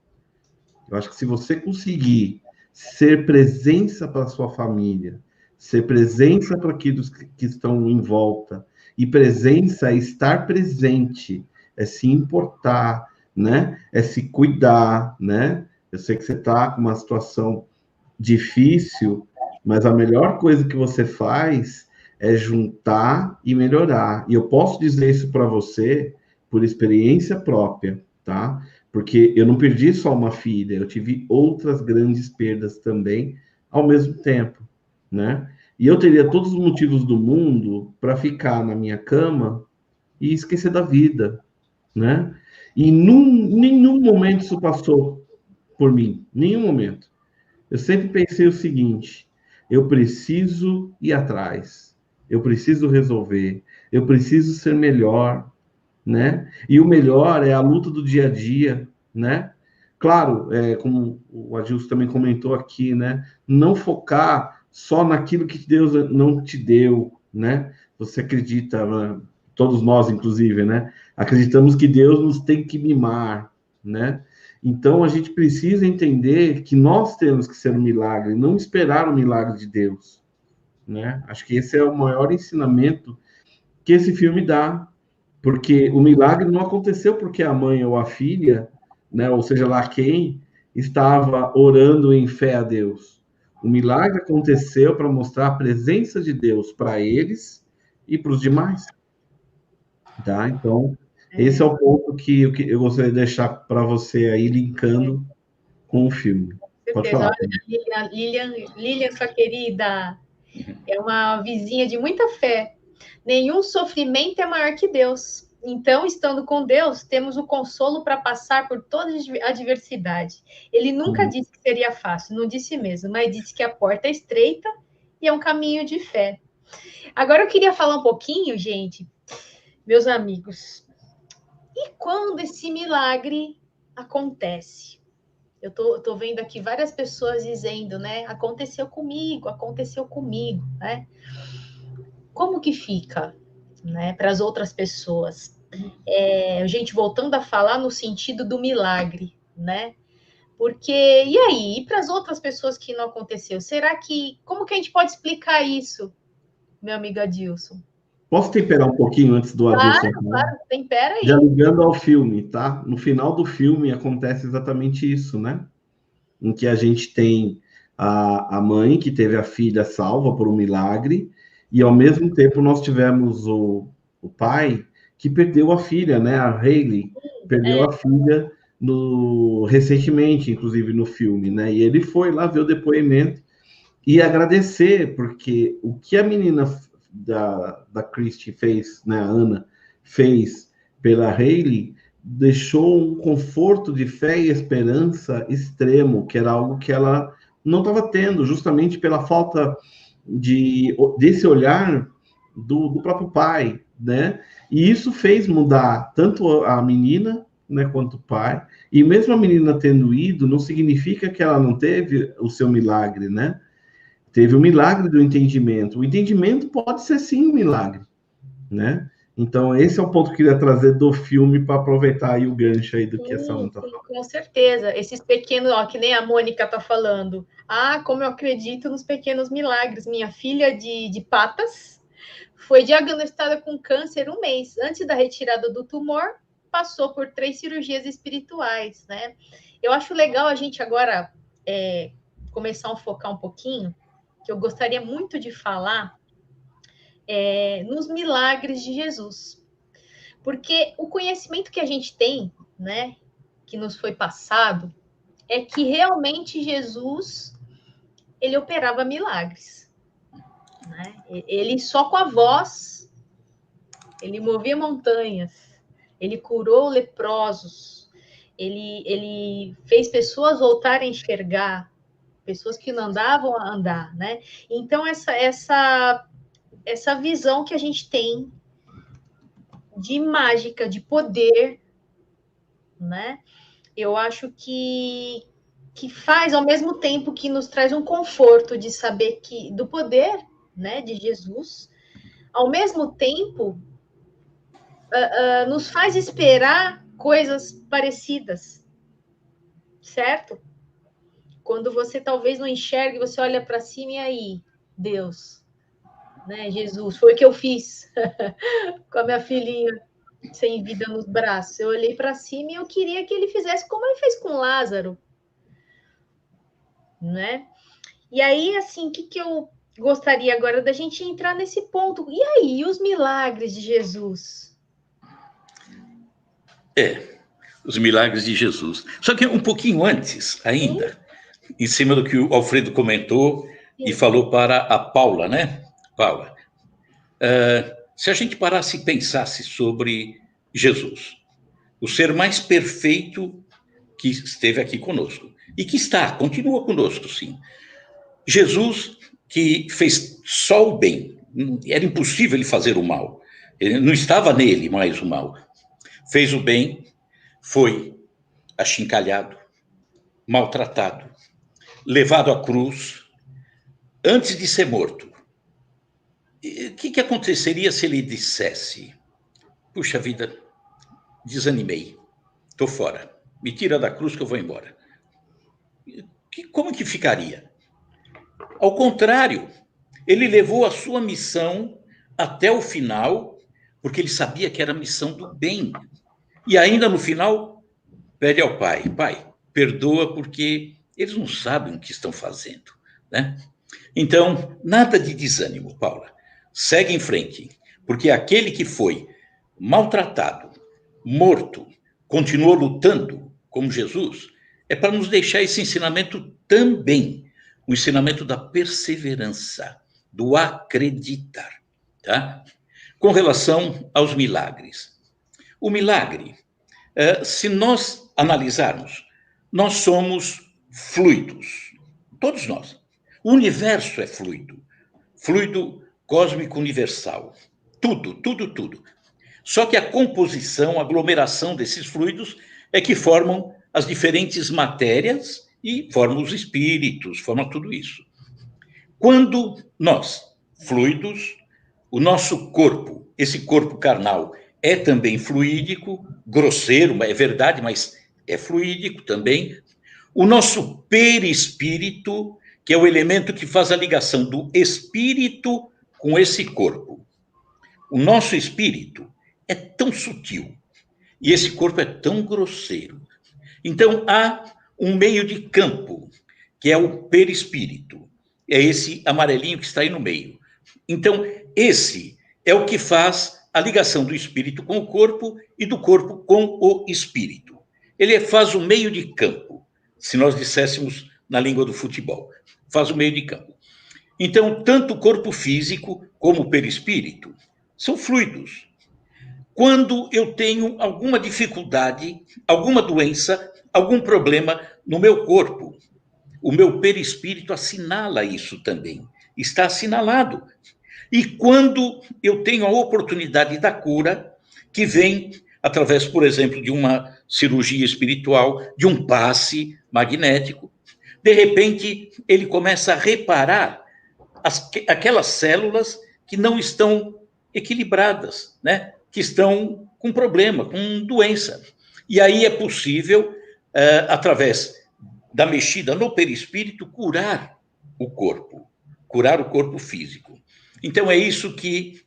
Eu acho que se você conseguir ser presença para a sua família, ser presença para aqueles que estão em volta, e presença é estar presente, é se importar, né? É se cuidar, né? Eu sei que você está com uma situação difícil, mas a melhor coisa que você faz é juntar e melhorar. E eu posso dizer isso para você por experiência própria, tá? Porque eu não perdi só uma filha, eu tive outras grandes perdas também ao mesmo tempo. né? E eu teria todos os motivos do mundo para ficar na minha cama e esquecer da vida, né? E nenhum momento isso passou por mim, nenhum momento. Eu sempre pensei o seguinte: eu preciso ir atrás, eu preciso resolver, eu preciso ser melhor, né? E o melhor é a luta do dia a dia, né? Claro, como o Adilson também comentou aqui, né? Não focar só naquilo que Deus não te deu, né? Você acredita, né? Todos nós, inclusive, né? Acreditamos que Deus nos tem que mimar, né? Então a gente precisa entender que nós temos que ser um milagre, não esperar o milagre de Deus, né? Acho que esse é o maior ensinamento que esse filme dá, porque o milagre não aconteceu porque a mãe ou a filha, né, ou seja lá quem, estava orando em fé a Deus. O milagre aconteceu para mostrar a presença de Deus para eles e para os demais. Tá? Então, esse é o ponto que eu gostaria de deixar para você aí, linkando com o filme. Pode falar. Olha, Lilian, sua querida, é uma vizinha de muita fé. Nenhum sofrimento é maior que Deus. Então, estando com Deus, temos o consolo para passar por toda a adversidade. Ele nunca disse que seria fácil, não disse mesmo, mas disse que a porta é estreita e é um caminho de fé. Agora eu queria falar um pouquinho, gente, meus amigos. E quando esse milagre acontece? Eu tô vendo aqui várias pessoas dizendo, né? Aconteceu comigo, né? Como que fica, né? Para as outras pessoas? A gente voltando a falar no sentido do milagre, né? Porque, e aí? E para as outras pessoas que não aconteceu? Será que, como que a gente pode explicar isso, meu amigo Adilson? Posso temperar um pouquinho antes do Adilson? Claro, tempera aí. Já ligando ao filme, tá? No final do filme acontece exatamente isso, né? Em que a gente tem a mãe que teve a filha salva por um milagre, e ao mesmo tempo nós tivemos o pai que perdeu a filha, né? A Hayley perdeu a filha recentemente, inclusive no filme, né? E ele foi lá ver o depoimento e agradecer, porque o que a menina da Christie fez, né? A Ana fez pela Hayley, deixou um conforto de fé e esperança extremo, que era algo que ela não estava tendo, justamente pela falta desse olhar do próprio pai, né? E isso fez mudar tanto a menina, né, quanto o pai. E mesmo a menina tendo ido, não significa que ela não teve o seu milagre, né? Teve o milagre do entendimento. O entendimento pode ser sim um milagre, né? Então, esse é o ponto que eu queria trazer do filme para aproveitar aí o gancho aí do que essa Ana está falando. Com certeza. Esses pequenos, ó, que nem a Mônica está falando. Ah, como eu acredito nos pequenos milagres. Minha filha de Patas foi diagnosticada com câncer um mês. Antes da retirada do tumor, passou por 3 cirurgias espirituais, né? Eu acho legal a gente agora começar a focar um pouquinho, que eu gostaria muito de falar nos milagres de Jesus. Porque o conhecimento que a gente tem, né, que nos foi passado, é que realmente Jesus, ele operava milagres, né? Ele só com a voz, ele movia montanhas, ele curou leprosos, ele fez pessoas voltarem a enxergar, pessoas que não andavam a andar, né? Então, essa visão que a gente tem de mágica, de poder, né? Eu acho que faz, ao mesmo tempo que nos traz um conforto de saber que do poder, né, de Jesus, ao mesmo tempo nos faz esperar coisas parecidas, certo? Quando você talvez não enxergue, você olha para cima e aí, Deus, né, Jesus, foi o que eu fiz com a minha filhinha sem vida nos braços. Eu olhei para cima e eu queria que ele fizesse como ele fez com Lázaro, né? E aí, assim, o que eu gostaria agora da gente entrar nesse ponto? E aí, os milagres de Jesus? Os milagres de Jesus. Só que um pouquinho antes ainda, em cima do que o Alfredo comentou, e falou para a Paula, né? Paula, se a gente parasse e pensasse sobre Jesus, o ser mais perfeito que esteve aqui conosco, e que continua conosco, sim. Jesus, que fez só o bem, era impossível ele fazer o mal, ele não estava nele mais o mal. Fez o bem, foi achincalhado, maltratado, levado à cruz, antes de ser morto. O que aconteceria se ele dissesse: puxa vida, desanimei, estou fora, me tira da cruz que eu vou embora? Como que ficaria? Ao contrário, ele levou a sua missão até o final, porque ele sabia que era a missão do bem. E ainda no final, pede ao Pai: Pai, perdoa, porque eles não sabem o que estão fazendo, né? Então, nada de desânimo, Paula. Segue em frente, porque aquele que foi maltratado, morto, continuou lutando, como Jesus, é para nos deixar esse ensinamento também, o ensinamento da perseverança, do acreditar, tá? Com relação aos milagres. O milagre, se nós analisarmos, nós somos fluidos, todos nós. O universo é fluido, fluido cósmico universal, tudo. Só que a composição, a aglomeração desses fluidos é que formam as diferentes matérias e formam os espíritos, formam tudo isso. Quando nós, fluidos, o nosso corpo, esse corpo carnal, é também fluídico, grosseiro, é verdade, mas é fluídico também. O nosso perispírito, que é o elemento que faz a ligação do espírito com esse corpo. O nosso espírito é tão sutil e esse corpo é tão grosseiro. Então, há um meio de campo, que é o perispírito. É esse amarelinho que está aí no meio. Então, esse é o que faz a ligação do espírito com o corpo e do corpo com o espírito. Ele faz o meio de campo, se nós disséssemos na língua do futebol. Faz o meio de campo. Então, tanto o corpo físico como o perispírito são fluidos. Quando eu tenho alguma dificuldade, alguma doença, algum problema no meu corpo, o meu perispírito assinala isso também. Está assinalado. E quando eu tenho a oportunidade da cura, que vem através, por exemplo, de uma cirurgia espiritual, de um passe magnético, de repente ele começa a reparar aquelas células que não estão equilibradas, né? Que estão com problema, com doença. E aí é possível, através da mexida no perispírito, curar o corpo físico. Então é isso que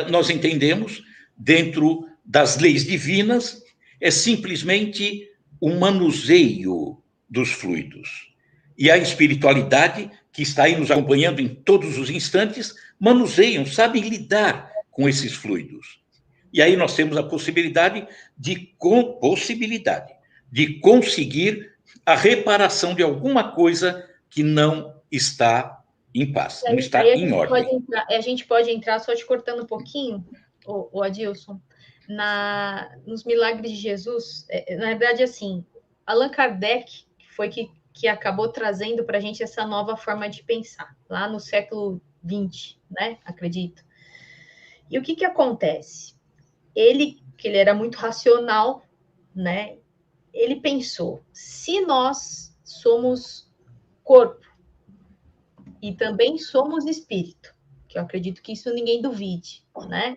nós entendemos dentro das leis divinas, é simplesmente um manuseio dos fluidos. E a espiritualidade, que está aí nos acompanhando em todos os instantes, manuseiam, sabem lidar com esses fluidos. E aí nós temos a possibilidade de conseguir a reparação de alguma coisa que não está em paz, não está em ordem. A gente pode entrar, só te cortando um pouquinho, o Adilson, nos milagres de Jesus. Na verdade, assim, Allan Kardec foi que acabou trazendo para a gente essa nova forma de pensar, lá no século XX, né? Acredito. E o que acontece? Que ele era muito racional, né? Ele pensou: se nós somos corpo e também somos espírito, que eu acredito que isso ninguém duvide, né?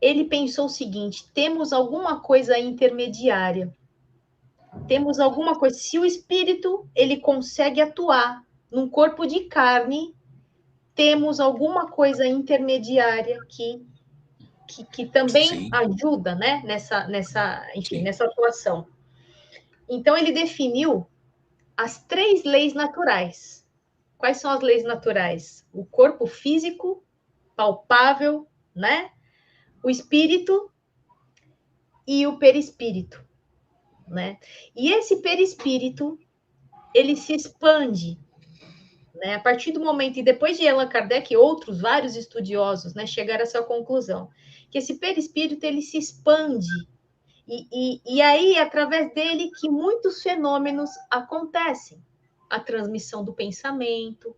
Ele pensou o seguinte: temos alguma coisa intermediária. Temos alguma coisa. Se o espírito ele consegue atuar num corpo de carne, temos alguma coisa intermediária que também Sim. ajuda, né, nessa atuação. Então, ele definiu as 3 leis naturais. Quais são as leis naturais? O corpo físico, palpável, né? O espírito e o perispírito, né? E esse perispírito, ele se expande, né? A partir do momento, e depois de Allan Kardec, outros vários estudiosos, né, chegaram a essa conclusão, que esse perispírito ele se expande, e aí, através dele, que muitos fenômenos acontecem. A transmissão do pensamento,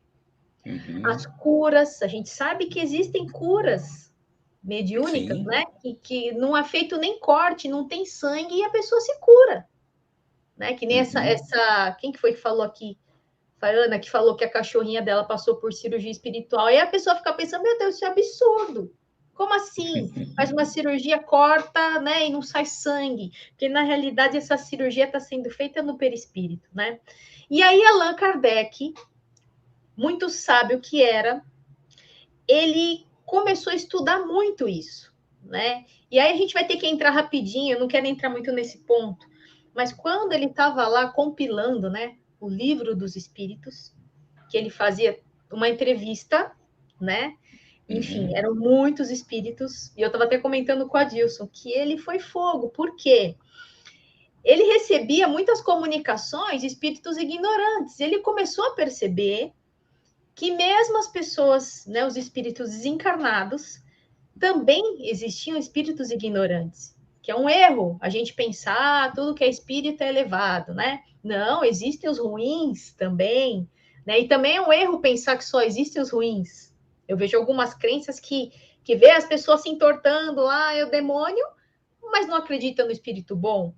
as curas, a gente sabe que existem curas mediúnicas, sim, né? Que não é feito nem corte, não tem sangue, e a pessoa se cura. Né? Que nem essa... Quem que foi que falou aqui? Foi a Ana, que falou que a cachorrinha dela passou por cirurgia espiritual. E a pessoa fica pensando, meu Deus, isso é absurdo. Como assim? Faz uma cirurgia, corta, né? E não sai sangue. Porque, na realidade, essa cirurgia está sendo feita no perispírito, né? E aí, Allan Kardec, muito sábio que era, ele começou a estudar muito isso, né? E aí a gente vai ter que entrar rapidinho, eu não quero entrar muito nesse ponto, mas quando ele estava lá compilando, né, o livro dos espíritos, que ele fazia uma entrevista, né? Enfim, eram muitos espíritos, e eu estava até comentando com a Adilson, que ele foi fogo, por quê? Ele recebia muitas comunicações de espíritos ignorantes, ele começou a perceber que mesmo as pessoas, né, os espíritos desencarnados, também existiam espíritos ignorantes, que é um erro a gente pensar tudo que é espírito é elevado, né? Não, existem os ruins também, né? E também é um erro pensar que só existem os ruins. Eu vejo algumas crenças que vê as pessoas se entortando, é o demônio, mas não acreditam no espírito bom.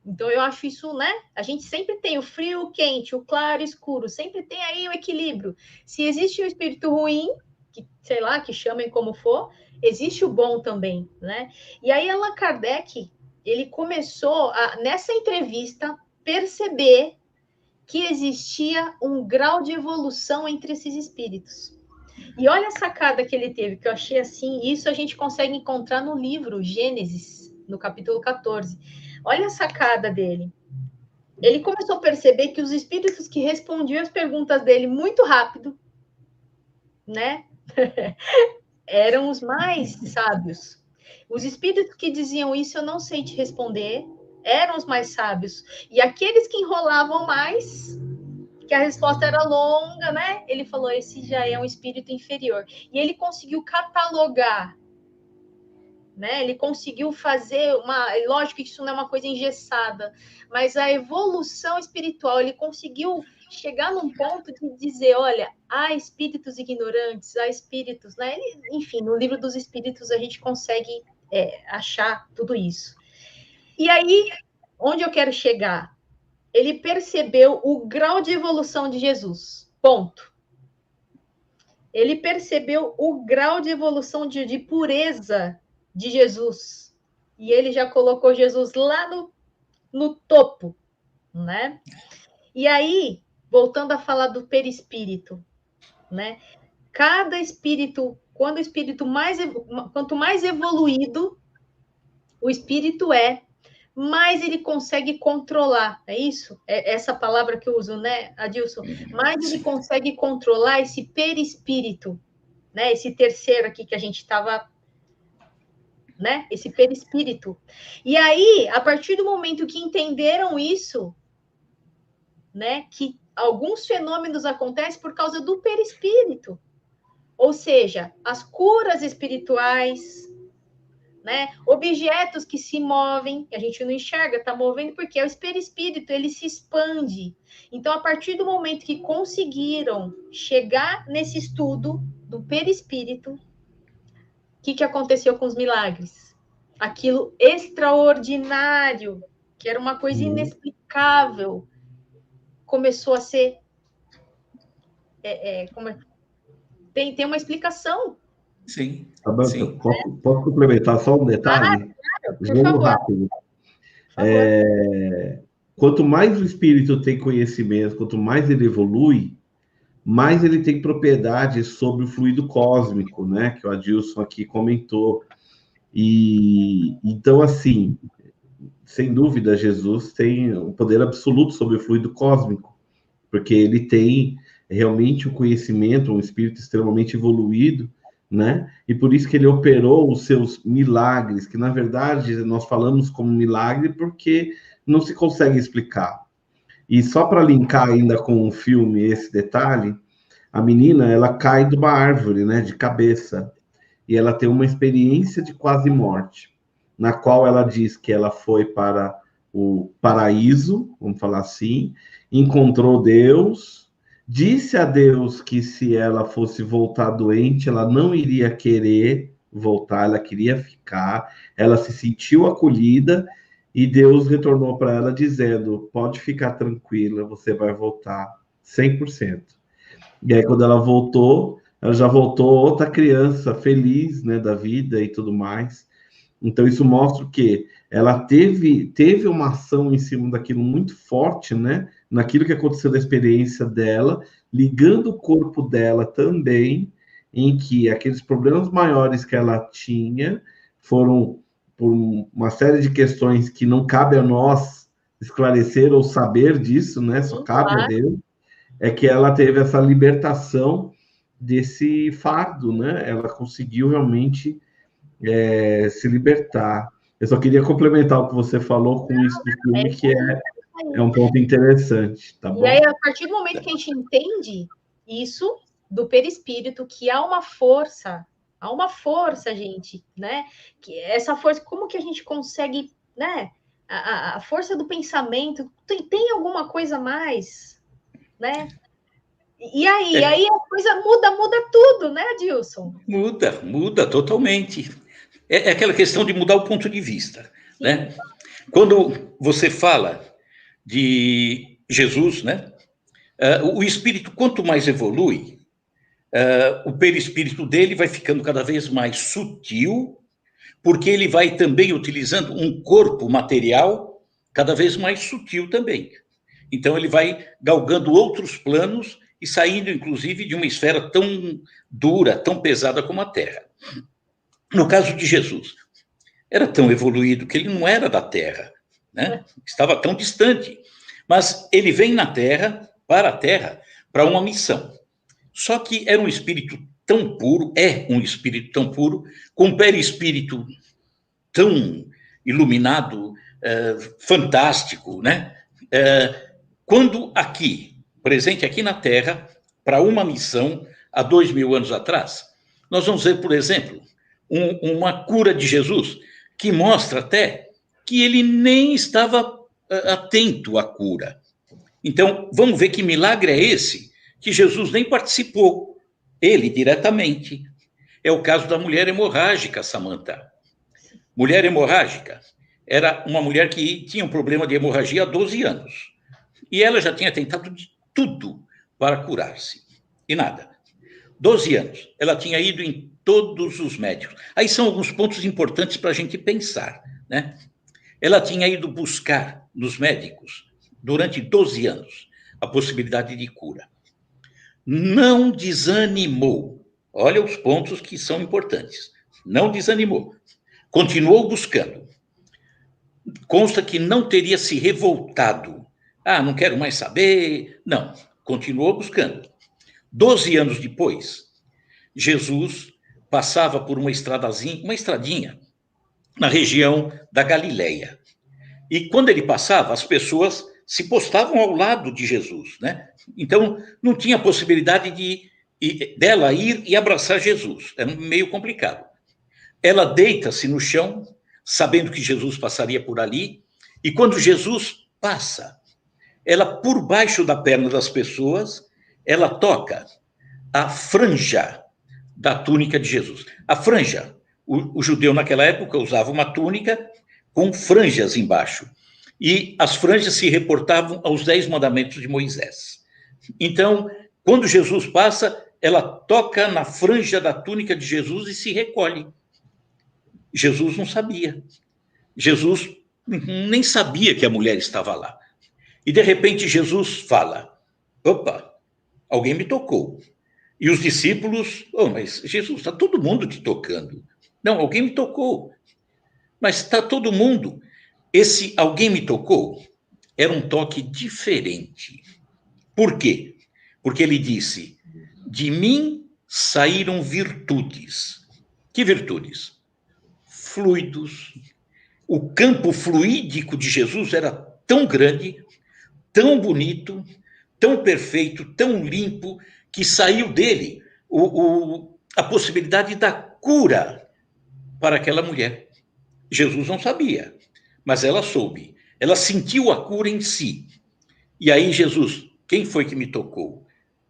Então, eu acho isso, né? A gente sempre tem o frio, o quente, o claro, o escuro, sempre tem aí o equilíbrio. Se existe um espírito ruim, que, sei lá, que chamem como for, existe o bom também, né? E aí, Allan Kardec, ele começou, nessa entrevista, perceber que existia um grau de evolução entre esses espíritos. E olha a sacada que ele teve, que eu achei assim, isso a gente consegue encontrar no livro Gênesis, no capítulo 14. Olha a sacada dele. Ele começou a perceber que os espíritos que respondiam as perguntas dele muito rápido, né, eram os mais sábios. Os espíritos que diziam isso, eu não sei te responder, eram os mais sábios. E aqueles que enrolavam mais, que a resposta era longa, né? Ele falou, esse já é um espírito inferior. E ele conseguiu catalogar, né? Ele conseguiu fazer lógico que isso não é uma coisa engessada, mas a evolução espiritual, ele conseguiu chegar num ponto de dizer, olha, há espíritos ignorantes, há espíritos, né? Enfim, no livro dos espíritos a gente consegue achar tudo isso. E aí, onde eu quero chegar? Ele percebeu o grau de evolução de Jesus, ponto. Ele percebeu o grau de evolução de pureza de Jesus. E ele já colocou Jesus lá no topo, né? E aí, voltando a falar do perispírito, né? Cada espírito, quando o espírito quanto mais evoluído o espírito mais ele consegue controlar, é isso? É essa palavra que eu uso, né, Adilson? Mais ele consegue controlar esse perispírito, né? Esse terceiro aqui que a gente estava, né? Esse perispírito. E aí, a partir do momento que entenderam isso, né? Que alguns fenômenos acontecem por causa do perispírito. Ou seja, as curas espirituais, né? Objetos que se movem, que a gente não enxerga, está movendo, porque é o perispírito, ele se expande. Então, a partir do momento que conseguiram chegar nesse estudo do perispírito, o que aconteceu com os milagres? Aquilo extraordinário, que era uma coisa inexplicável, começou a ser... tem uma explicação. Sim. Sim. Posso complementar só um detalhe? Claro, por favor. Rápido. Quanto mais o espírito tem conhecimento, quanto mais ele evolui, mais ele tem propriedades sobre o fluido cósmico, né? Que o Adilson aqui comentou. E então, assim, sem dúvida, Jesus tem um poder absoluto sobre o fluido cósmico, porque ele tem realmente o conhecimento, um espírito extremamente evoluído, né? E por isso que ele operou os seus milagres, que na verdade nós falamos como milagre porque não se consegue explicar. E só para linkar ainda com o filme esse detalhe, a menina, ela cai de uma árvore, né, de cabeça, e ela tem uma experiência de quase morte, na qual ela diz que ela foi para o paraíso, vamos falar assim, encontrou Deus, disse a Deus que se ela fosse voltar doente, ela não iria querer voltar, ela queria ficar, ela se sentiu acolhida, e Deus retornou para ela dizendo, pode ficar tranquila, você vai voltar 100%. E aí, quando ela já voltou outra criança feliz, né, da vida e tudo mais. Então, isso mostra que ela teve uma ação em cima daquilo muito forte, né, naquilo que aconteceu da experiência dela, ligando o corpo dela também, em que aqueles problemas maiores que ela tinha foram por uma série de questões que não cabe a nós esclarecer ou saber disso, né, só cabe a Deus, é que ela teve essa libertação desse fardo, né? Ela conseguiu realmente se libertar. Eu só queria complementar o que você falou com isso do filme, que é um ponto interessante, tá bom? E aí, a partir do momento que a gente entende isso do perispírito, que há uma força, gente, né? Que essa força, como que a gente consegue, né? A força do pensamento, tem alguma coisa a mais, né? E aí a coisa muda tudo, né, Adilson? Muda totalmente. É aquela questão de mudar o ponto de vista, né? Quando você fala de Jesus, né? O espírito, quanto mais evolui, o perispírito dele vai ficando cada vez mais sutil, porque ele vai também utilizando um corpo material cada vez mais sutil também. Então, ele vai galgando outros planos e saindo, inclusive, de uma esfera tão dura, tão pesada como a Terra. No caso de Jesus, era tão evoluído que ele não era da Terra, né? Estava tão distante. Mas ele vem na Terra, para uma missão. Só que era um espírito tão puro, com um perispírito tão iluminado, fantástico, né? Quando presente aqui na Terra, para uma missão, há 2000 anos atrás, nós vamos ver, por exemplo, uma cura de Jesus, que mostra até que ele nem estava atento à cura. Então, vamos ver que milagre é esse, que Jesus nem participou, ele diretamente. É o caso da mulher hemorrágica, Samantha. Mulher hemorrágica era uma mulher que tinha um problema de hemorragia há 12 anos. E ela já tinha tentado de tudo para curar-se. E nada. 12 anos. Ela tinha ido em todos os médicos. Aí são alguns pontos importantes para a gente pensar, né? Ela tinha ido buscar nos médicos, durante 12 anos, a possibilidade de cura. Não desanimou. Olha os pontos que são importantes. Não desanimou. Continuou buscando. Consta que não teria se revoltado. Não quero mais saber. Não, continuou buscando. 12 anos depois, Jesus passava por uma estradinha, na região da Galileia. E quando ele passava, as pessoas se postavam ao lado de Jesus, né? Então, não tinha possibilidade dela ir e abraçar Jesus. Era meio complicado. Ela deita-se no chão, sabendo que Jesus passaria por ali, e quando Jesus passa, ela, por baixo da perna das pessoas, ela toca a franja da túnica de Jesus. A franja, o judeu naquela época usava uma túnica com franjas embaixo, e as franjas se reportavam aos 10 mandamentos de Moisés. Então, quando Jesus passa, ela toca na franja da túnica de Jesus e se recolhe. Jesus não sabia. Jesus nem sabia que a mulher estava lá. E, de repente, Jesus fala, opa, alguém me tocou. E os discípulos, mas Jesus, está todo mundo te tocando. Não, alguém me tocou. Mas está todo mundo. Esse alguém me tocou era um toque diferente. Por quê? Porque ele disse, de mim saíram virtudes. Que virtudes? Fluidos. O campo fluídico de Jesus era tão grande, tão bonito, tão perfeito, tão limpo, que saiu dele a possibilidade da cura para aquela mulher. Jesus não sabia, mas ela soube. Ela sentiu a cura em si. E aí Jesus, quem foi que me tocou?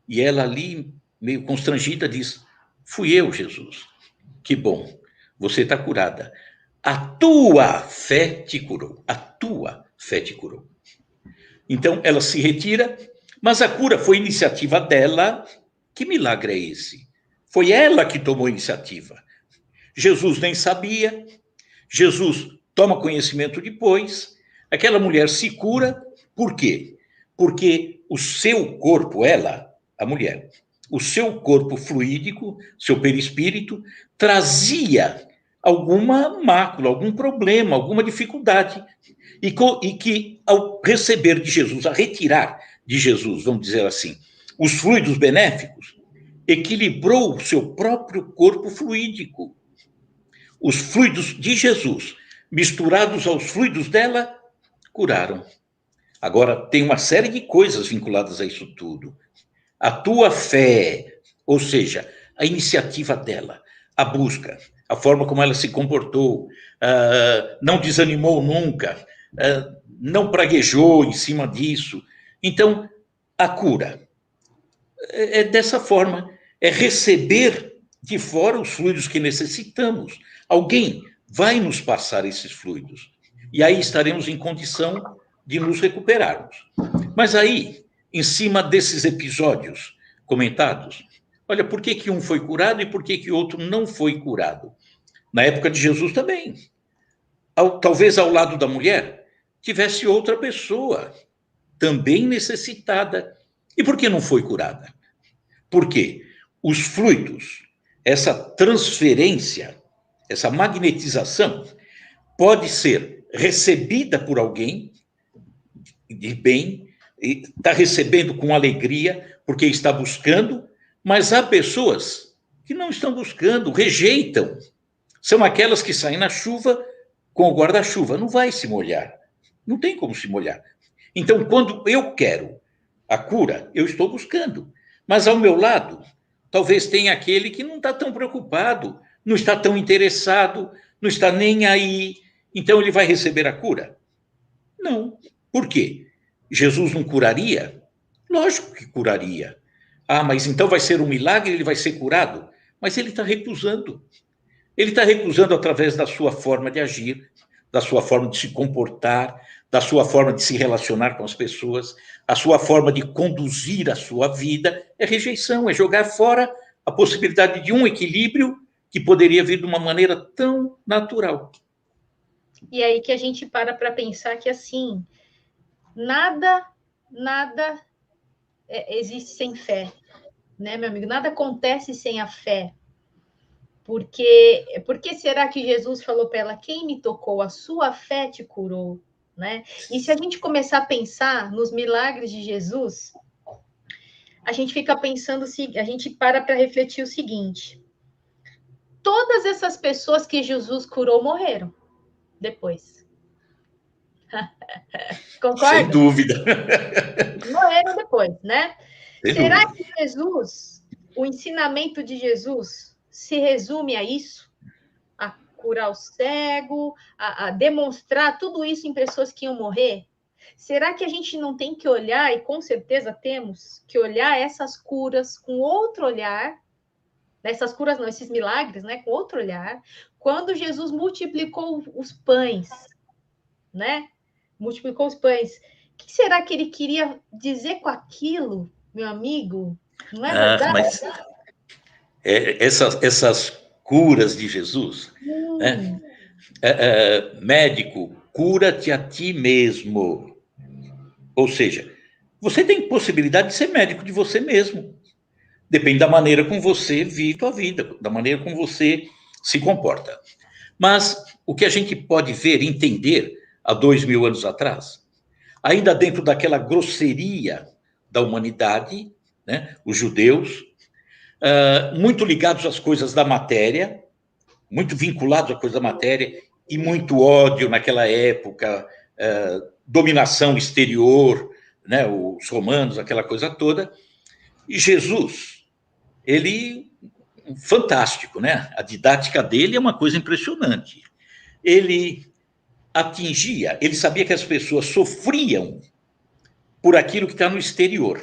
E ela ali, meio constrangida, diz, fui eu, Jesus. Que bom, você está curada. A tua fé te curou. A tua fé te curou. Então, ela se retira, mas a cura foi iniciativa dela. Que milagre é esse? Foi ela que tomou a iniciativa. Jesus nem sabia. Jesus toma conhecimento depois. Aquela mulher se cura. Por quê? Porque o seu corpo, ela, a mulher, o seu corpo fluídico, seu perispírito, trazia alguma mácula, algum problema, alguma dificuldade. E que, ao receber de Jesus, a retirar de Jesus, vamos dizer assim, os fluidos benéficos, equilibrou o seu próprio corpo fluídico. Os fluidos de Jesus, misturados aos fluidos dela, curaram. Agora, tem uma série de coisas vinculadas a isso tudo. A tua fé, ou seja, a iniciativa dela, a busca, a forma como ela se comportou, não desanimou nunca, não praguejou em cima disso. Então, a cura é dessa forma, é receber de fora os fluidos que necessitamos. Alguém vai nos passar esses fluidos. E aí estaremos em condição de nos recuperarmos. Mas aí, em cima desses episódios comentados, olha, por que um foi curado e por que o outro não foi curado? Na época de Jesus também. Talvez ao lado da mulher, tivesse outra pessoa, também necessitada. E por que não foi curada? Porque os fluidos, essa transferência, essa magnetização, pode ser recebida por alguém de bem, está recebendo com alegria, porque está buscando, mas há pessoas que não estão buscando, rejeitam. São aquelas que saem na chuva com o guarda-chuva, não vai se molhar, não tem como se molhar. Então, quando eu quero a cura, eu estou buscando, mas ao meu lado, talvez tenha aquele que não está tão preocupado, não está tão interessado, não está nem aí, então ele vai receber a cura? Não. Por quê? Jesus não curaria? Lógico que curaria. Ah, mas então vai ser um milagre, ele vai ser curado? Mas ele está recusando. Ele está recusando através da sua forma de agir, da sua forma de se comportar, da sua forma de se relacionar com as pessoas, a sua forma de conduzir a sua vida. É rejeição, é jogar fora a possibilidade de um equilíbrio que poderia vir de uma maneira tão natural. E aí que a gente para pensar que, assim, nada existe sem fé, né, meu amigo? Nada acontece sem a fé. Por que será que Jesus falou para ela, quem me tocou? A sua fé te curou, né? E se a gente começar a pensar nos milagres de Jesus, a gente fica pensando, a gente para refletir o seguinte: todas essas pessoas que Jesus curou morreram depois. Concorda? Sem dúvida. Morreram depois, né? Sem Será dúvida. que Jesus, o ensinamento de Jesus, se resume a isso? A curar o cego, a demonstrar tudo isso em pessoas que iam morrer? Será que a gente não tem que olhar, e com certeza temos que olhar essas curas com outro olhar, essas curas não, esses milagres, né, com outro olhar, quando Jesus multiplicou os pães, né? Multiplicou os pães. O que será que ele queria dizer com aquilo, meu amigo? Não é verdade? Mas essas curas de Jesus, né? Médico, cura-te a ti mesmo. Ou seja, você tem possibilidade de ser médico de você mesmo. Depende da maneira como você vive a vida, da maneira como você se comporta. Mas o que a gente pode ver, entender, há 2000 anos atrás, ainda dentro daquela grosseria da humanidade, né? Os judeus, muito ligados às coisas da matéria, muito vinculados à coisa da matéria, e muito ódio naquela época, dominação exterior, né, os romanos, aquela coisa toda. E Jesus, ele, fantástico, né? A didática dele é uma coisa impressionante. Ele atingia, ele sabia que as pessoas sofriam por aquilo que está no exterior,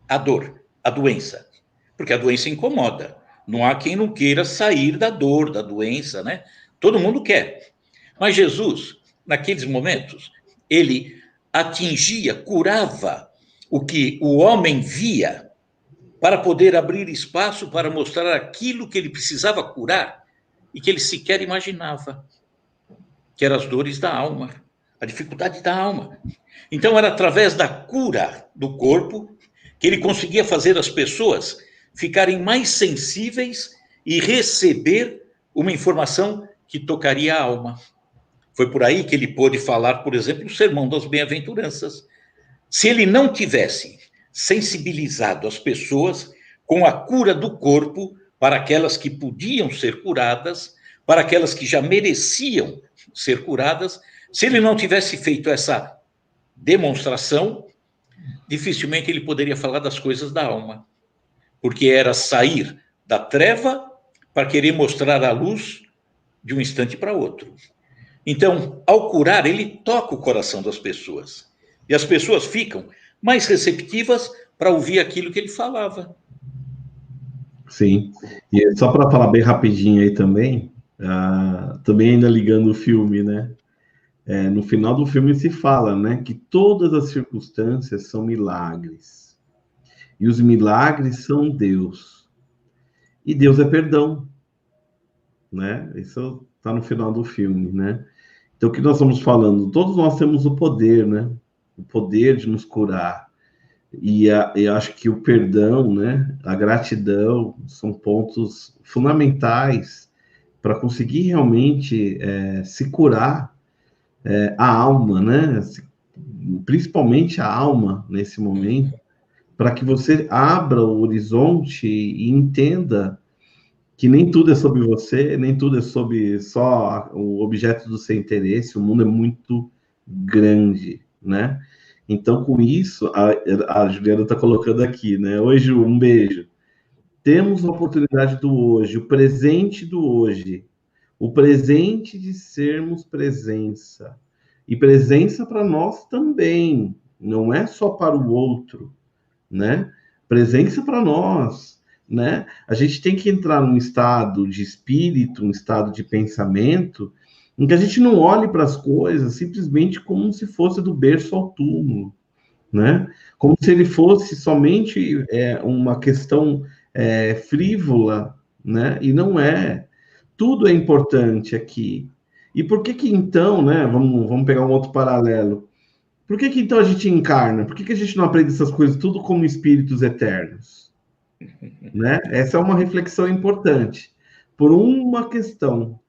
a dor, a doença, porque a doença incomoda. Não há quem não queira sair da dor, da doença, né? Todo mundo quer. Mas Jesus, naqueles momentos, ele atingia, curava o que o homem via para poder abrir espaço para mostrar aquilo que ele precisava curar e que ele sequer imaginava, que eram as dores da alma, a dificuldade da alma. Então, era através da cura do corpo que ele conseguia fazer as pessoas ficarem mais sensíveis e receber uma informação que tocaria a alma. Foi por aí que ele pôde falar, por exemplo, o Sermão das Bem-aventuranças. Se ele não tivesse sensibilizado as pessoas com a cura do corpo para aquelas que podiam ser curadas, para aquelas que já mereciam ser curadas, se ele não tivesse feito essa demonstração, dificilmente ele poderia falar das coisas da alma, porque era sair da treva para querer mostrar a luz de um instante para outro. Então, ao curar, ele toca o coração das pessoas. E as pessoas ficam mais receptivas para ouvir aquilo que ele falava. Sim. E só para falar bem rapidinho aí também, também ainda ligando o filme, né? No final do filme se fala, né, que todas as circunstâncias são milagres. E os milagres são Deus. E Deus é perdão, né? Isso está no final do filme, né? Então, o que nós estamos falando? Todos nós temos o poder, né? O poder de nos curar. E eu acho que o perdão, né? A gratidão são pontos fundamentais para conseguir realmente se curar a alma, né? Principalmente a alma nesse momento, para que você abra o horizonte e entenda que nem tudo é sobre você, nem tudo é sobre só o objeto do seu interesse, o mundo é muito grande, né? Então, com isso, a Juliana está colocando aqui, né? Oi, Ju, um beijo. Temos a oportunidade do hoje, o presente do hoje, o presente de sermos presença. E presença para nós também, não é só para o outro, né? Presença para nós, né? A gente tem que entrar num estado de espírito, um estado de pensamento, em que a gente não olhe para as coisas simplesmente como se fosse do berço ao túmulo, né? Como se ele fosse somente uma questão frívola, né? E não é. Tudo é importante aqui. E por que que então, né? Vamos pegar um outro paralelo. Por que que então a gente encarna? Por que que a gente não aprende essas coisas tudo como espíritos eternos? Né? Essa é uma reflexão importante. Por uma questão,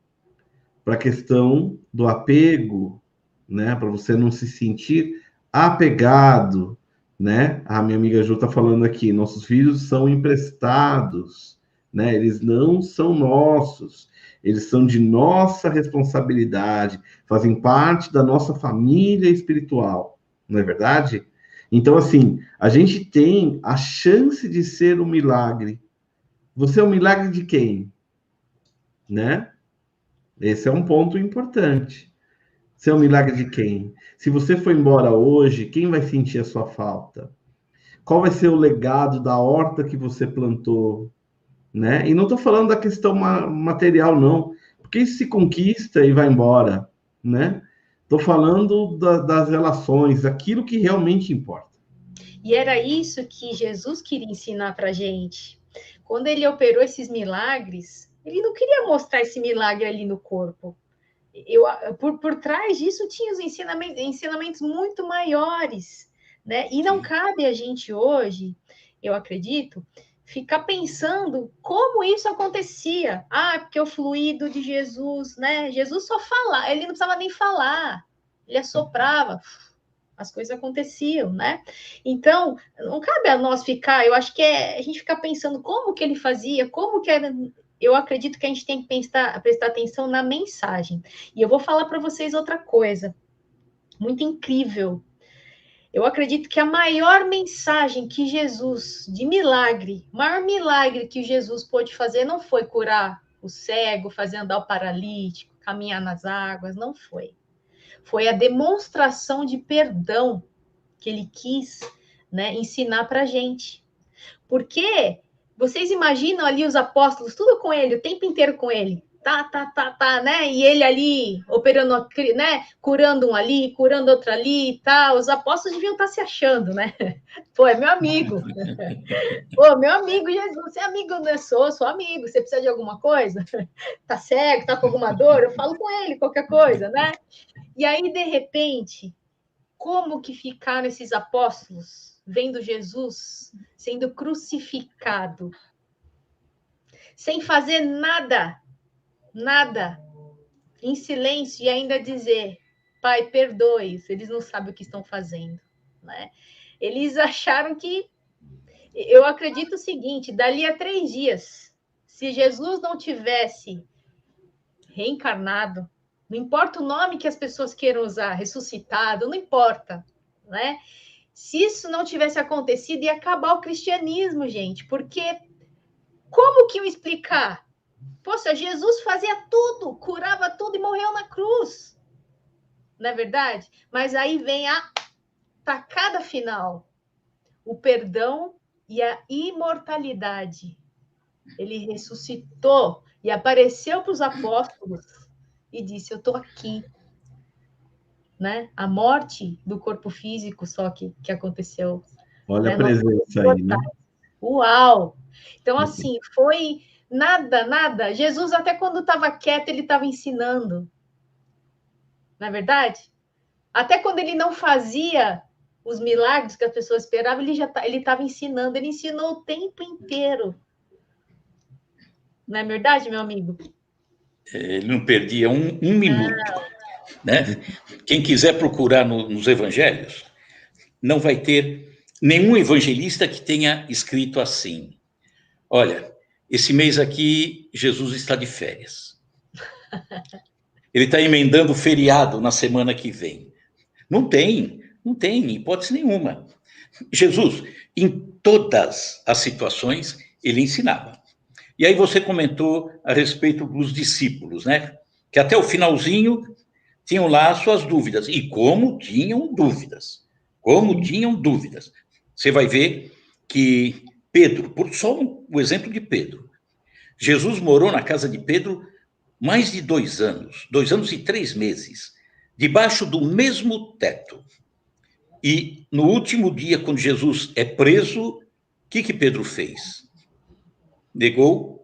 para a questão do apego, né? Para você não se sentir apegado, né? A minha amiga Ju está falando aqui, nossos filhos são emprestados, né? Eles não são nossos, eles são de nossa responsabilidade, fazem parte da nossa família espiritual, não é verdade? Então, assim, a gente tem a chance de ser um milagre. Você é um milagre de quem? Né? Esse é um ponto importante. Você é um milagre de quem? Se você for embora hoje, quem vai sentir a sua falta? Qual vai ser o legado da horta que você plantou? Né? E não estou falando da questão material, não, porque isso se conquista e vai embora, né? Estou falando das relações, aquilo que realmente importa. E era isso que Jesus queria ensinar para a gente. Quando ele operou esses milagres, ele não queria mostrar esse milagre ali no corpo. Por trás disso tinha os ensinamentos muito maiores, né? E não cabe a gente hoje, eu acredito, ficar pensando como isso acontecia. Porque o fluido de Jesus, né? Jesus só falava, ele não precisava nem falar, ele assoprava, as coisas aconteciam, né? Então, não cabe a nós ficar, eu acho que a gente ficar pensando como que ele fazia, como que era. Eu acredito que a gente tem que prestar atenção na mensagem. E eu vou falar para vocês outra coisa muito incrível. Eu acredito que a maior mensagem que Jesus, de milagre, o maior milagre que Jesus pôde fazer não foi curar o cego, fazer andar o paralítico, caminhar nas águas, não foi. Foi a demonstração de perdão que ele quis, né, ensinar para a gente. Porque vocês imaginam ali os apóstolos, tudo com ele, o tempo inteiro com ele. Né? E ele ali operando, né? Curando um ali, curando outro ali e tal. Os apóstolos deviam estar se achando, né? Pô, é meu amigo. Pô, meu amigo Jesus, você é amigo, né? Sou amigo. Você precisa de alguma coisa? Tá cego, tá com alguma dor? Eu falo com ele, qualquer coisa, né? E aí, de repente, como que ficaram esses apóstolos vendo Jesus sendo crucificado, sem fazer nada, em silêncio, e ainda dizer, Pai, perdoe, eles não sabem o que estão fazendo, né? Eles acharam que, eu acredito o seguinte, dali a 3 dias, se Jesus não tivesse reencarnado, não importa o nome que as pessoas queiram usar, ressuscitado, não importa, né? Se isso não tivesse acontecido, ia acabar o cristianismo, gente, porque como que eu explicar? Poxa, Jesus fazia tudo, curava tudo e morreu na cruz. Não é verdade? Mas aí vem a tacada final. O perdão e a imortalidade. Ele ressuscitou e apareceu para os apóstolos e disse, eu estou aqui. Né? A morte do corpo físico só que aconteceu. Olha, né? A presença aí, né? Uau! Então, assim, foi nada. Jesus, até quando estava quieto, ele estava ensinando. Não é verdade? Até quando ele não fazia os milagres que as pessoas esperavam, ele estava ensinando. Ele ensinou o tempo inteiro. Não é verdade, meu amigo? Ele não perdia um minuto. Né? Quem quiser procurar nos evangelhos, não vai ter nenhum evangelista que tenha escrito assim: olha, esse mês aqui Jesus está de férias. Ele está emendando o feriado na semana que vem. Não tem hipótese nenhuma. Jesus, em todas as situações, ele ensinava. E aí você comentou a respeito dos discípulos, né? Que até o finalzinho tinham lá suas dúvidas. E como tinham dúvidas. Você vai ver que Pedro, só o exemplo de Pedro. Jesus morou na casa de Pedro mais de 2 anos, 2 anos e 3 meses, debaixo do mesmo teto. E no último dia, quando Jesus é preso, o que Pedro fez? Negou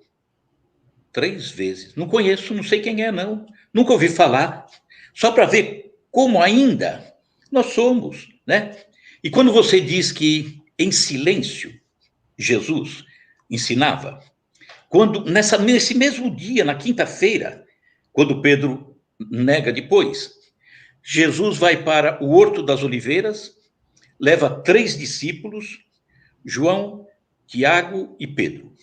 3 vezes. Não conheço, não sei quem é, não. Nunca ouvi falar. Só para ver como ainda nós somos, né? E quando você diz que em silêncio Jesus ensinava, quando nesse mesmo dia, na quinta-feira, quando Pedro nega depois, Jesus vai para o Horto das Oliveiras, leva 3 discípulos, João, Tiago e Pedro.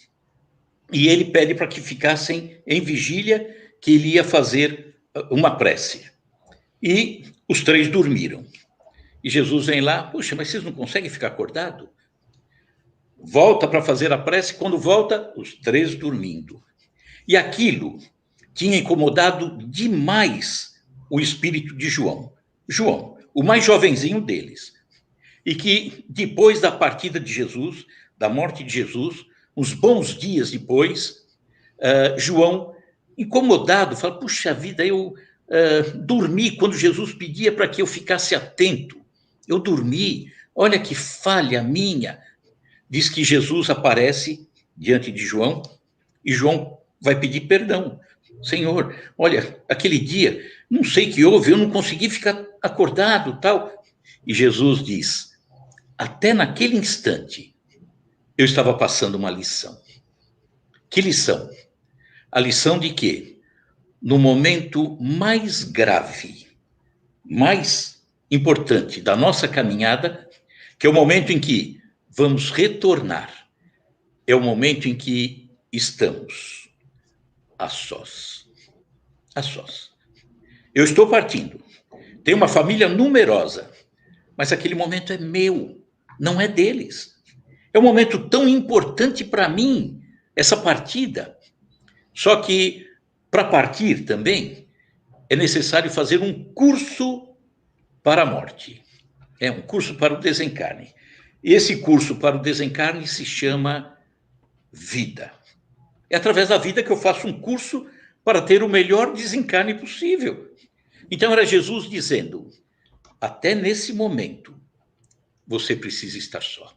E ele pede para que ficassem em vigília, que ele ia fazer uma prece. E os 3 dormiram. E Jesus vem lá, puxa, mas vocês não conseguem ficar acordados? Volta para fazer a prece, quando volta, os 3 dormindo. E aquilo tinha incomodado demais o espírito de João. João, o mais jovenzinho deles. E que depois da partida de Jesus, da morte de Jesus, uns bons dias depois, João, incomodado, fala, puxa vida, eu dormi quando Jesus pedia para que eu ficasse atento. Eu dormi, olha que falha minha. Diz que Jesus aparece diante de João e João vai pedir perdão. Senhor, olha, aquele dia, não sei o que houve, eu não consegui ficar acordado, tal. E Jesus diz, até naquele instante, eu estava passando uma lição. Que lição? A lição de que, no momento mais grave, mais importante da nossa caminhada, que é o momento em que vamos retornar, é o momento em que estamos a sós. A sós. Eu estou partindo. Tem uma família numerosa. mas aquele momento é meu, não é deles. É um momento tão importante para mim, essa partida. Só que, para partir também, é necessário fazer um curso para a morte. É um curso para o desencarne. E esse curso para o desencarne se chama vida. É através da vida que eu faço um curso para ter o melhor desencarne possível. Então era Jesus dizendo, até nesse momento, você precisa estar só.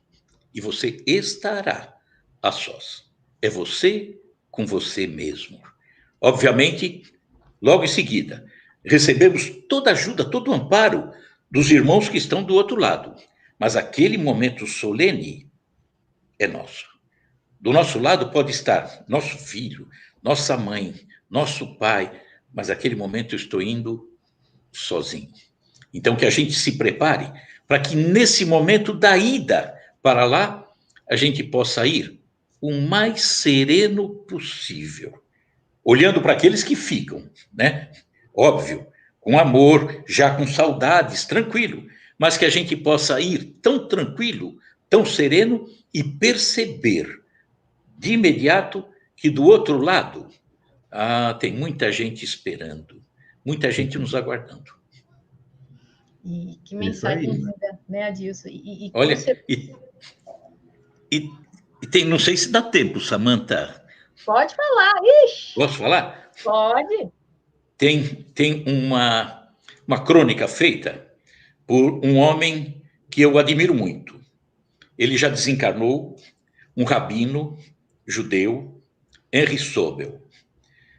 E você estará a sós. É você com você mesmo. Obviamente, logo em seguida, recebemos toda a ajuda, todo o amparo dos irmãos que estão do outro lado. Mas aquele momento solene é nosso. Do nosso lado pode estar nosso filho, nossa mãe, nosso pai, mas aquele momento eu estou indo sozinho. Então, que a gente se prepare para que nesse momento da ida para lá, a gente possa ir o mais sereno possível, olhando para aqueles que ficam, né? Óbvio, com amor, já com saudades, tranquilo, mas que a gente possa ir tão tranquilo, tão sereno e perceber de imediato que do outro lado, tem muita gente esperando, muita gente nos aguardando. E que mensagem linda, né, Adilson? Olha, e tem, não sei se dá tempo, Samantha. Pode falar, ixi. Posso falar? Pode. Tem uma crônica feita por um homem que eu admiro muito. Ele já desencarnou, um rabino judeu, Henry Sobel.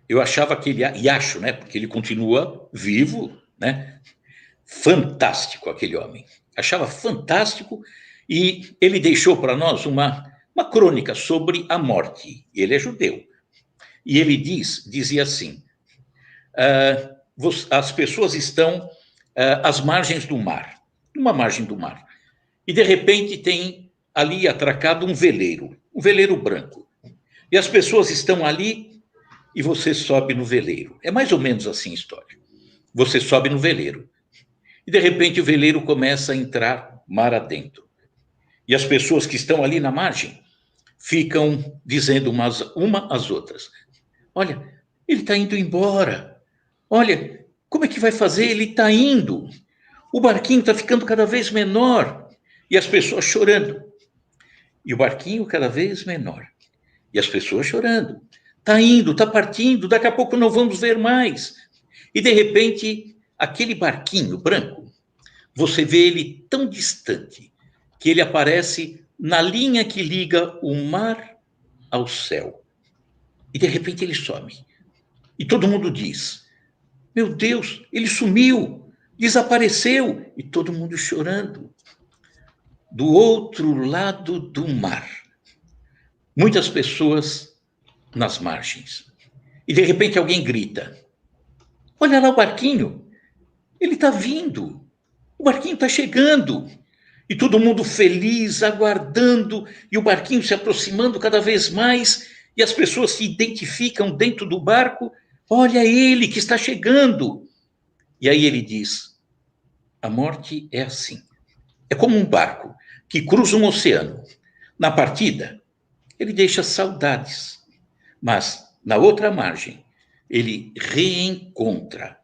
Eu achava que ele, e acho, né, porque ele continua vivo, né? Fantástico aquele homem. Achava fantástico e ele deixou para nós uma crônica sobre a morte. Ele é judeu. E ele dizia assim, as pessoas estão às margens do mar, numa margem do mar, e de repente tem ali atracado um veleiro branco. E as pessoas estão ali e você sobe no veleiro. É mais ou menos assim a história. Você sobe no veleiro. E, de repente, o veleiro começa a entrar mar adentro. E as pessoas que estão ali na margem ficam dizendo uma às outras, olha, ele está indo embora. Olha, como é que vai fazer? Ele está indo. O barquinho está ficando cada vez menor. E as pessoas chorando. E o barquinho cada vez menor. E as pessoas chorando. Está indo, está partindo, daqui a pouco não vamos ver mais. E, de repente, aquele barquinho branco, você vê ele tão distante, que ele aparece na linha que liga o mar ao céu. E, de repente, ele some. E todo mundo diz, meu Deus, ele sumiu, desapareceu. E todo mundo chorando. Do outro lado do mar, muitas pessoas nas margens. E, de repente, alguém grita, olha lá o barquinho, ele está vindo, o barquinho está chegando. E todo mundo feliz, aguardando, e o barquinho se aproximando cada vez mais, e as pessoas se identificam dentro do barco, olha ele que está chegando. E aí ele diz, a morte é assim, é como um barco que cruza um oceano. Na partida, ele deixa saudades, mas na outra margem, ele reencontra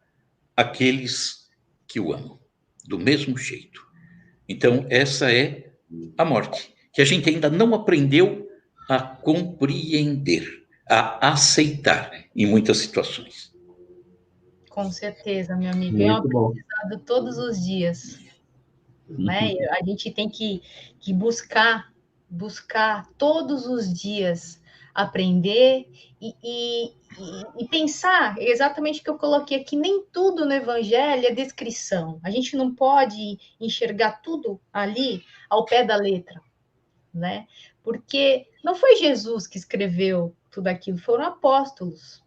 aqueles que o amam, do mesmo jeito. Então, essa é a morte, que a gente ainda não aprendeu a compreender, a aceitar em muitas situações. Com certeza, meu amigo. Muito é um aprendizado todos os dias. Né? A gente tem que buscar todos os dias aprender e pensar exatamente o que eu coloquei aqui. Nem tudo no Evangelho é descrição. A gente não pode enxergar tudo ali ao pé da letra, né? Porque não foi Jesus que escreveu tudo aquilo, foram apóstolos,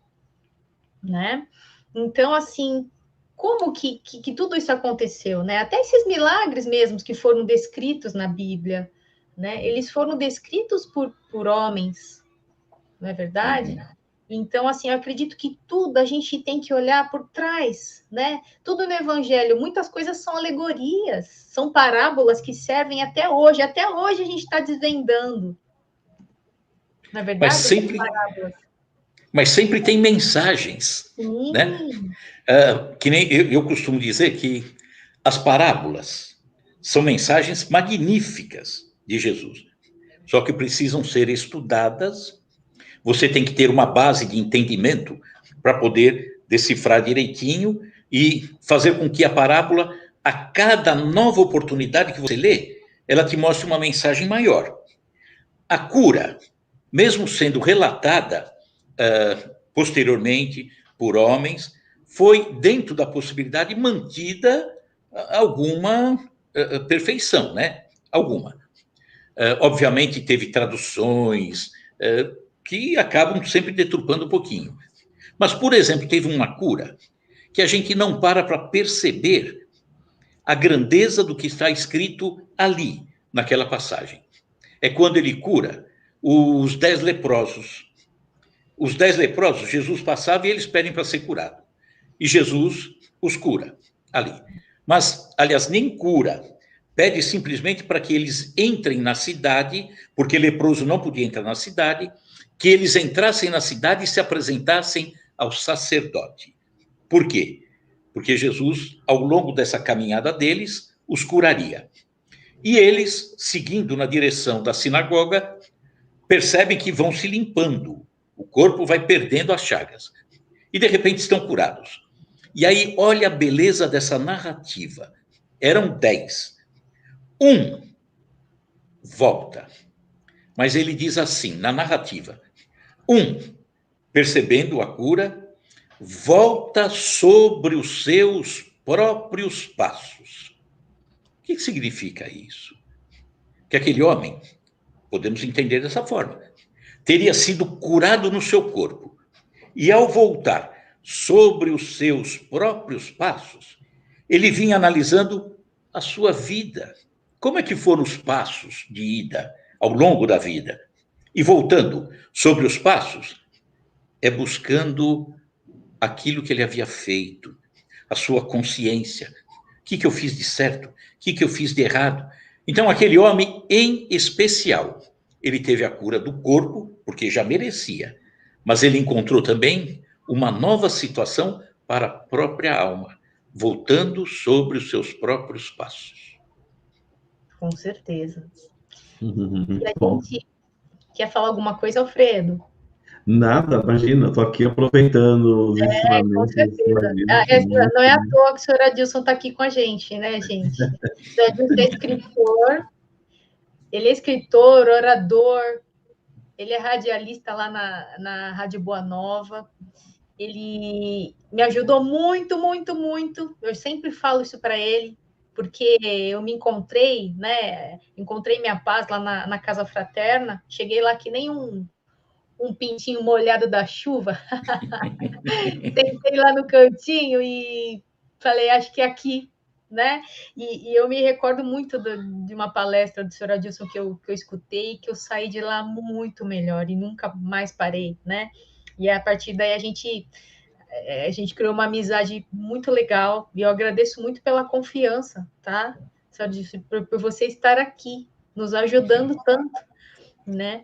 né? Então, assim, como que tudo isso aconteceu, né? Até esses milagres mesmos que foram descritos na Bíblia, né? Eles foram descritos por homens, não é verdade? Então, assim, eu acredito que tudo a gente tem que olhar por trás, né? Tudo no Evangelho, muitas coisas são alegorias, são parábolas que servem até hoje. Até hoje a gente está desvendando. Na verdade, mas sempre tem mensagens, né? Sim. Que nem eu costumo dizer que as parábolas são mensagens magníficas de Jesus, só que precisam ser estudadas. Você tem que ter uma base de entendimento para poder decifrar direitinho e fazer com que a parábola, a cada nova oportunidade que você lê, ela te mostre uma mensagem maior. A cura, mesmo sendo relatada posteriormente por homens, foi dentro da possibilidade mantida alguma perfeição, né? Alguma. Obviamente teve traduções que acabam sempre deturpando um pouquinho. Mas, por exemplo, teve uma cura que a gente não para perceber a grandeza do que está escrito ali, naquela passagem. É quando ele cura os 10 leprosos. Os 10 leprosos, Jesus passava e eles pedem para ser curado. E Jesus os cura ali. Mas, aliás, nem cura. Pede simplesmente para que eles entrem na cidade, porque leproso não podia entrar na cidade, que eles entrassem na cidade e se apresentassem ao sacerdote. Por quê? Porque Jesus, ao longo dessa caminhada deles, os curaria. E eles, seguindo na direção da sinagoga, percebem que vão se limpando. O corpo vai perdendo as chagas. E, de repente, estão curados. E aí, olha a beleza dessa narrativa. Eram 10. Um volta. Mas ele diz assim, na narrativa. Percebendo a cura, volta sobre os seus próprios passos. O que significa isso? Que aquele homem, podemos entender dessa forma, teria sido curado no seu corpo. E ao voltar sobre os seus próprios passos, ele vinha analisando a sua vida. Como é que foram os passos de ida ao longo da vida? E voltando sobre os passos, é buscando aquilo que ele havia feito, a sua consciência. O que eu fiz de certo? O que eu fiz de errado? Então, aquele homem, em especial, ele teve a cura do corpo, porque já merecia, mas ele encontrou também uma nova situação para a própria alma, voltando sobre os seus próprios passos. Com certeza. E a gente quer falar alguma coisa, Alfredo? Nada, imagina, estou aqui aproveitando os ensinamentos. Com certeza. Não é à toa que o senhor Adilson está aqui com a gente, né, gente? O senhor Adilson é escritor, ele é escritor, orador, ele é radialista lá na Rádio Boa Nova. Ele me ajudou muito, muito, muito. Eu sempre falo isso para ele, porque eu me encontrei, né? Encontrei minha paz lá na Casa Fraterna. Cheguei lá que nem um pintinho molhado da chuva. Sentei lá no cantinho e falei, acho que é aqui, né? E eu me recordo muito de uma palestra do senhor Adilson que eu escutei, que eu saí de lá muito melhor e nunca mais parei, né? E a partir daí a gente criou uma amizade muito legal e eu agradeço muito pela confiança, tá? Senhor Adilson, por você estar aqui, nos ajudando tanto, né?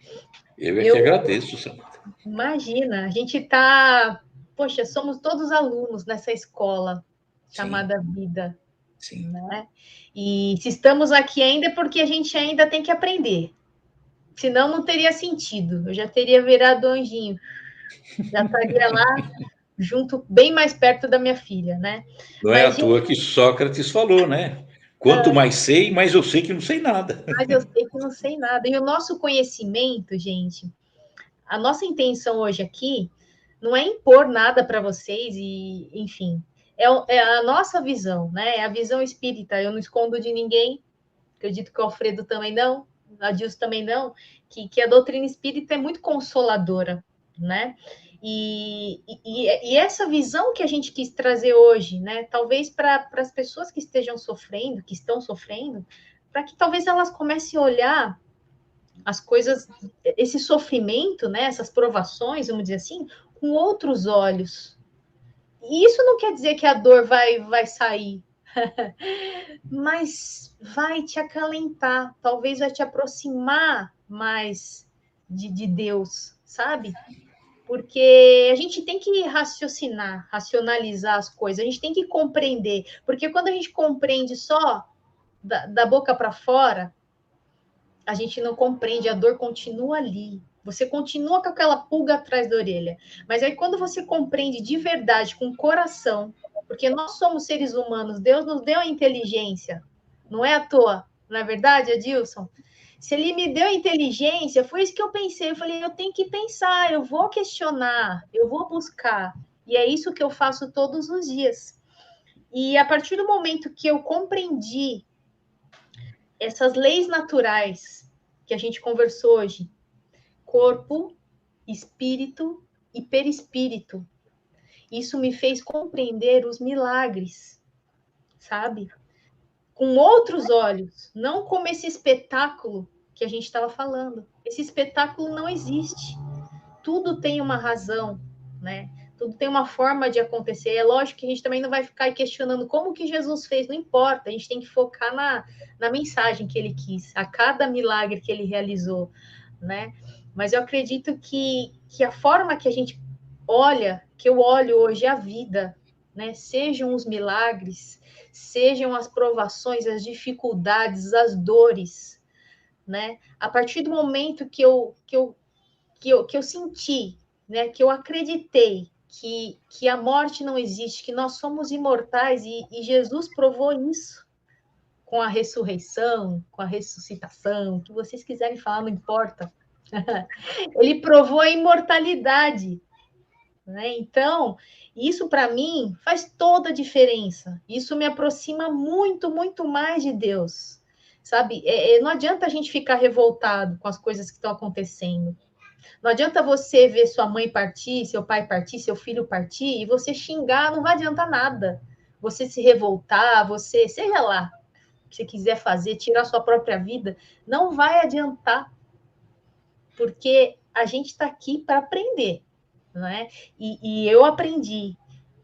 Eu que agradeço, Samanta. Imagina, a gente está... Poxa, somos todos alunos nessa escola chamada vida. Sim. Né? E se estamos aqui ainda é porque a gente ainda tem que aprender. Senão não teria sentido. Eu já teria virado anjinho. Já estaria lá junto, bem mais perto da minha filha, né? Não é à toa que Sócrates falou, né? Quanto mais sei, mais eu sei que não sei nada. Mais eu sei que não sei nada. E o nosso conhecimento, gente, a nossa intenção hoje aqui não é impor nada para vocês e, enfim, é a nossa visão, né? É a visão espírita. Eu não escondo de ninguém. Acredito que o Alfredo também não, a Dilson também não, que a doutrina espírita é muito consoladora, né? E essa visão que a gente quis trazer hoje, né? Talvez para as pessoas que estejam sofrendo, que estão sofrendo, para que talvez elas comecem a olhar as coisas, esse sofrimento, né? Essas provações, vamos dizer assim, com outros olhos. E isso não quer dizer que a dor vai sair, mas vai te acalentar, talvez vai te aproximar mais de Deus, sabe? Porque a gente tem que racionalizar as coisas, a gente tem que compreender, porque quando a gente compreende só da boca para fora, a gente não compreende, a dor continua ali. Você continua com aquela pulga atrás da orelha. Mas aí quando você compreende de verdade, com o coração, porque nós somos seres humanos, Deus nos deu a inteligência, não é à toa, não é verdade, Adilson? Se ele me deu inteligência, foi isso que eu pensei. Eu falei, eu tenho que pensar, eu vou questionar, eu vou buscar. E é isso que eu faço todos os dias. E a partir do momento que eu compreendi essas leis naturais que a gente conversou hoje, corpo, espírito e perispírito, isso me fez compreender os milagres, sabe? Com outros olhos, não como esse espetáculo que a gente estava falando. Esse espetáculo não existe. Tudo tem uma razão, né? Tudo tem uma forma de acontecer. É lógico que a gente também não vai ficar questionando como que Jesus fez, não importa. A gente tem que focar na mensagem que ele quis, a cada milagre que ele realizou, né? Mas eu acredito que a forma que a gente olha, que eu olho hoje a vida, né? Sejam os milagres, sejam as provações, as dificuldades, as dores, né? A partir do momento que eu senti, né? Que eu acreditei que a morte não existe, que nós somos imortais, e Jesus provou isso com a ressurreição, com a ressuscitação, o que vocês quiserem falar, não importa. Ele provou a imortalidade, né? Então, isso para mim faz toda a diferença. Isso me aproxima muito, muito mais de Deus, sabe? Não adianta a gente ficar revoltado com as coisas que estão acontecendo. Não adianta você ver sua mãe partir, seu pai partir, seu filho partir, e você xingar, não vai adiantar nada. Você se revoltar, você, seja lá, o que você quiser fazer, tirar sua própria vida, não vai adiantar. Porque a gente está aqui para aprender, não é? E eu aprendi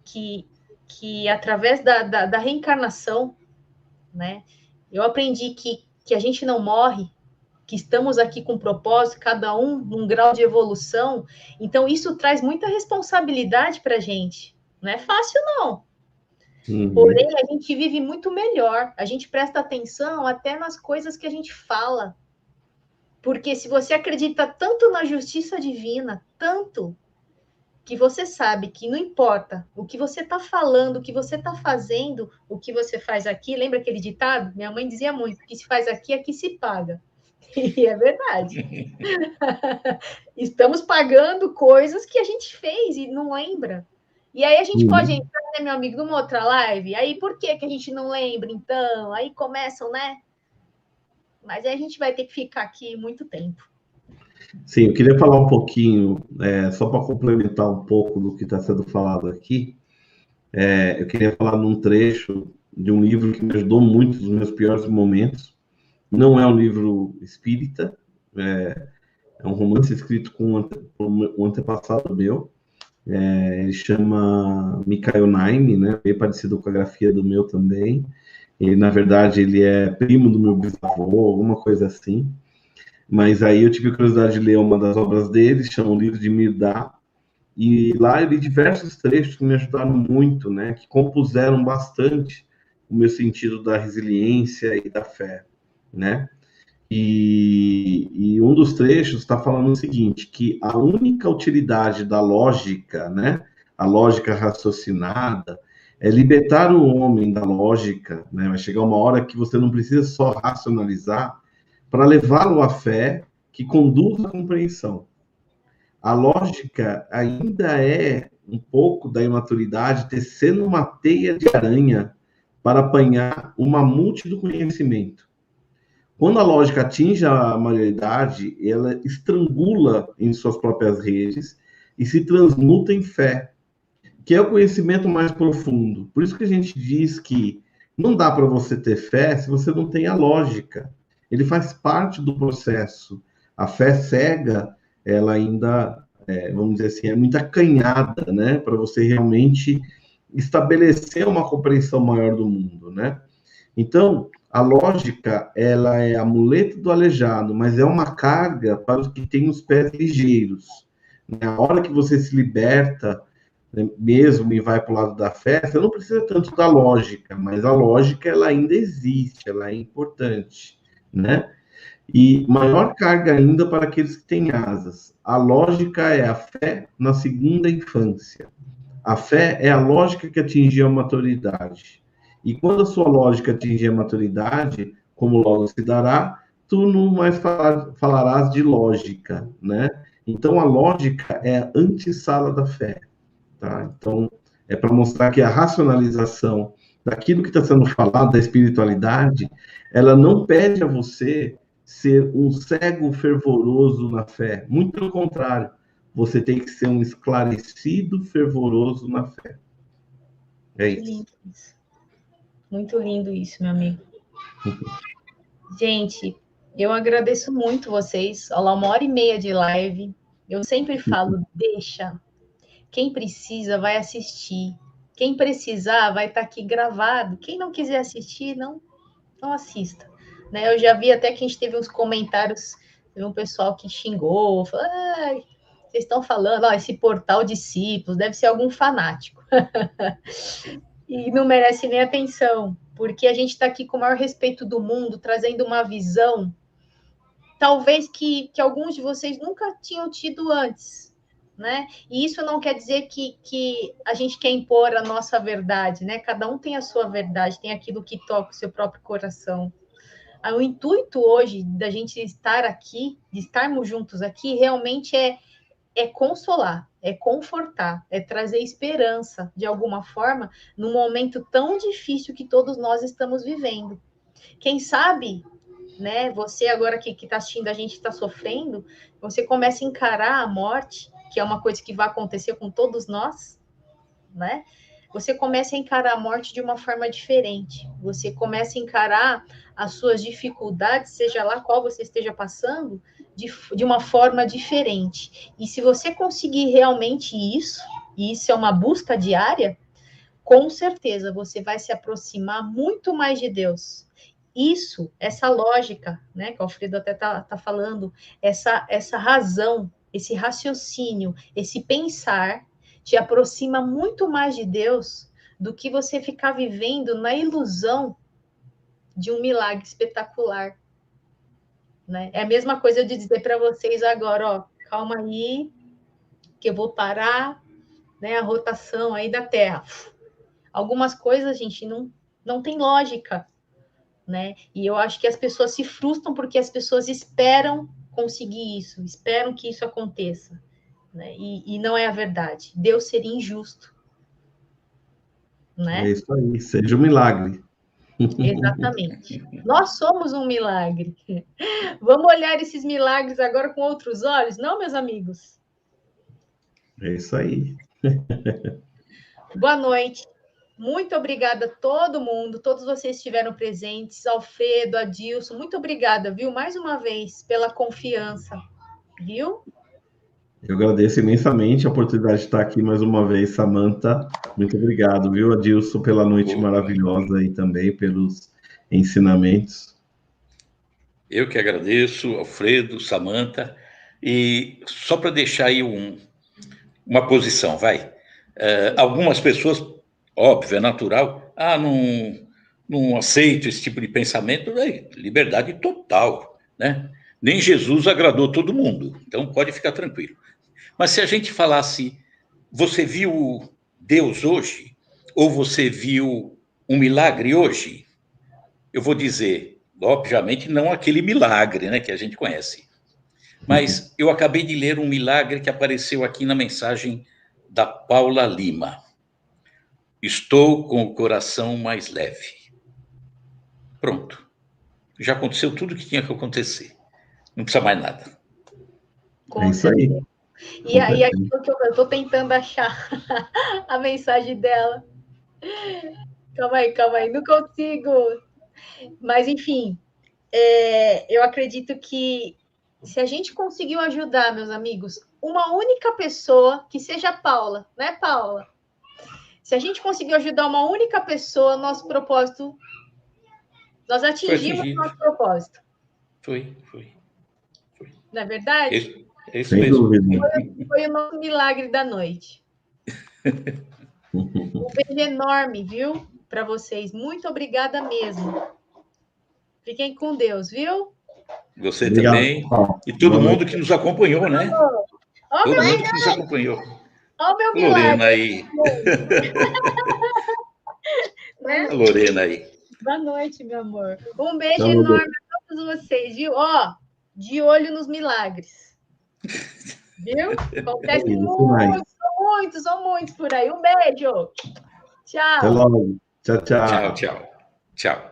que através da reencarnação, né? Eu aprendi que a gente não morre, que estamos aqui com propósito, cada um num grau de evolução. Então, isso traz muita responsabilidade para a gente. Não é fácil, não. Uhum. Porém, a gente vive muito melhor. A gente presta atenção até nas coisas que a gente fala. Porque se você acredita tanto na justiça divina, tanto, que você sabe que não importa o que você está falando, o que você está fazendo, o que você faz aqui. Lembra aquele ditado? Minha mãe dizia muito, o que se faz aqui, aqui se paga. E é verdade. Estamos pagando coisas que a gente fez e não lembra. E aí a gente pode entrar, né, meu amigo, numa outra live. Aí por que a gente não lembra, então? Aí começam, né? Mas aí a gente vai ter que ficar aqui muito tempo. Sim, eu queria falar um pouquinho, só para complementar um pouco do que está sendo falado aqui. Eu queria falar num trecho de um livro que me ajudou muito nos meus piores momentos. Não é um livro espírita, é um romance escrito com um antepassado meu. Ele chama Michael Naime, né? Bem parecido com a grafia do meu também. Ele, na verdade, ele é primo do meu bisavô, alguma coisa assim. Mas aí eu tive a curiosidade de ler uma das obras dele, chama o livro de Mirdá. E lá eu li diversos trechos que me ajudaram muito, né? Que compuseram bastante o meu sentido da resiliência e da fé, né? E um dos trechos está falando o seguinte, que a única utilidade da lógica, né, a lógica raciocinada, é libertar o homem da lógica, né? Vai chegar uma hora que você não precisa só racionalizar para levá-lo à fé que conduz à compreensão. A lógica ainda é um pouco da imaturidade tecendo uma teia de aranha para apanhar o mamute do conhecimento. Quando a lógica atinge a maioridade, ela estrangula em suas próprias redes e se transmuta em fé, que é o conhecimento mais profundo. Por isso que a gente diz que não dá para você ter fé se você não tem a lógica. Ele faz parte do processo. A fé cega, ela ainda vamos dizer assim, é muito acanhada, né? Para você realmente estabelecer uma compreensão maior do mundo, né? Então, a lógica, ela é amuleto do aleijado, mas é uma carga para os que têm os pés ligeiros. A hora que você se liberta, né, mesmo e vai para o lado da fé, você não precisa tanto da lógica, mas a lógica, ela ainda existe, ela é importante, né? E maior carga ainda para aqueles que têm asas. A lógica é a fé na segunda infância. A fé é a lógica que atingiu a maturidade. E quando a sua lógica atingir a maturidade, como logo se dará, tu não mais falarás de lógica, né? Então, a lógica é a antessala da fé, tá? Então, é para mostrar que a racionalização daquilo que está sendo falado, da espiritualidade, ela não pede a você ser um cego fervoroso na fé. Muito pelo contrário, você tem que ser um esclarecido fervoroso na fé. É isso. Muito lindo isso, meu amigo. Gente, eu agradeço muito vocês. Olha lá, 1h30 de live. Eu sempre falo, deixa. Quem precisa vai assistir. Quem precisar vai estar aqui gravado. Quem não quiser assistir, não assista. Né? Eu já vi até que a gente teve uns comentários, teve um pessoal que xingou, falou, vocês estão falando, esse portal discípulos, deve ser algum fanático. E não merece nem atenção, porque a gente está aqui com o maior respeito do mundo, trazendo uma visão, talvez que alguns de vocês nunca tinham tido antes, né? E isso não quer dizer que a gente quer impor a nossa verdade, né? Cada um tem a sua verdade, tem aquilo que toca o seu próprio coração. O intuito hoje da gente estar aqui, de estarmos juntos aqui, realmente é consolar, é confortar, é trazer esperança, de alguma forma, num momento tão difícil que todos nós estamos vivendo. Quem sabe, né, você agora que está assistindo, a gente está sofrendo, você começa a encarar a morte, que é uma coisa que vai acontecer com todos nós, né? Você começa a encarar a morte de uma forma diferente. Você começa a encarar as suas dificuldades, seja lá qual você esteja passando, de uma forma diferente. E se você conseguir realmente isso, e isso é uma busca diária, com certeza você vai se aproximar muito mais de Deus. Isso, essa lógica, né, que o Alfredo até tá falando, essa razão, esse raciocínio, esse pensar, te aproxima muito mais de Deus do que você ficar vivendo na ilusão de um milagre espetacular. Né? É a mesma coisa de dizer para vocês agora, calma aí, que eu vou parar, né, a rotação aí da Terra. Algumas coisas, gente, não tem lógica, né? E eu acho que as pessoas se frustram porque as pessoas esperam conseguir isso, esperam que isso aconteça. Né? E não é a verdade. Deus seria injusto. Né? É isso aí, seja um milagre. Exatamente. Nós somos um milagre. Vamos olhar esses milagres agora com outros olhos? Não, meus amigos? É isso aí. Boa noite. Muito obrigada a todo mundo, todos vocês estiveram presentes, Alfredo, Adilson, muito obrigada, viu? Mais uma vez, pela confiança, viu? Eu agradeço imensamente a oportunidade de estar aqui mais uma vez, Samantha. Muito obrigado, viu, Adilson, pela noite maravilhosa e também pelos ensinamentos. Eu que agradeço, Alfredo, Samantha. E só para deixar aí uma posição, vai. Algumas pessoas, óbvio, é natural, não aceito esse tipo de pensamento, liberdade total, né? Nem Jesus agradou todo mundo, então pode ficar tranquilo. Mas se a gente falasse, você viu Deus hoje? Ou você viu um milagre hoje? Eu vou dizer, obviamente, não aquele milagre, né, que a gente conhece. Mas eu acabei de ler um milagre que apareceu aqui na mensagem da Paula Lima. Estou com o coração mais leve. Pronto. Já aconteceu tudo que tinha que acontecer. Não precisa mais nada. É isso aí. E aí, aquilo que eu estou tentando achar a mensagem dela. Calma aí, não consigo. Mas, enfim, eu acredito que Se a gente conseguiu ajudar, meus amigos, uma única pessoa, que seja a Paula, né, Paula? Se a gente conseguiu ajudar uma única pessoa, nosso propósito, nós atingimos o nosso propósito. Foi. Não é verdade? Isso Sem mesmo. dúvida. Foi o nosso milagre da noite. Um beijo enorme, viu? Para vocês. Muito obrigada mesmo. Fiquem com Deus, viu? Você Obrigado, também. Paulo. E todo mundo que nos acompanhou, né? Ó, Todo meu mundo que nos acompanhou. Ó, meu Lorena milagre. aí. Né? A Lorena aí. Boa noite, meu amor. Um beijo Tchau, enorme a todos vocês, viu? Ó, de olho nos milagres. Viu? Acontece são muitos por aí. Um beijo. Tchau. Até logo. Tchau, tchau. Tchau.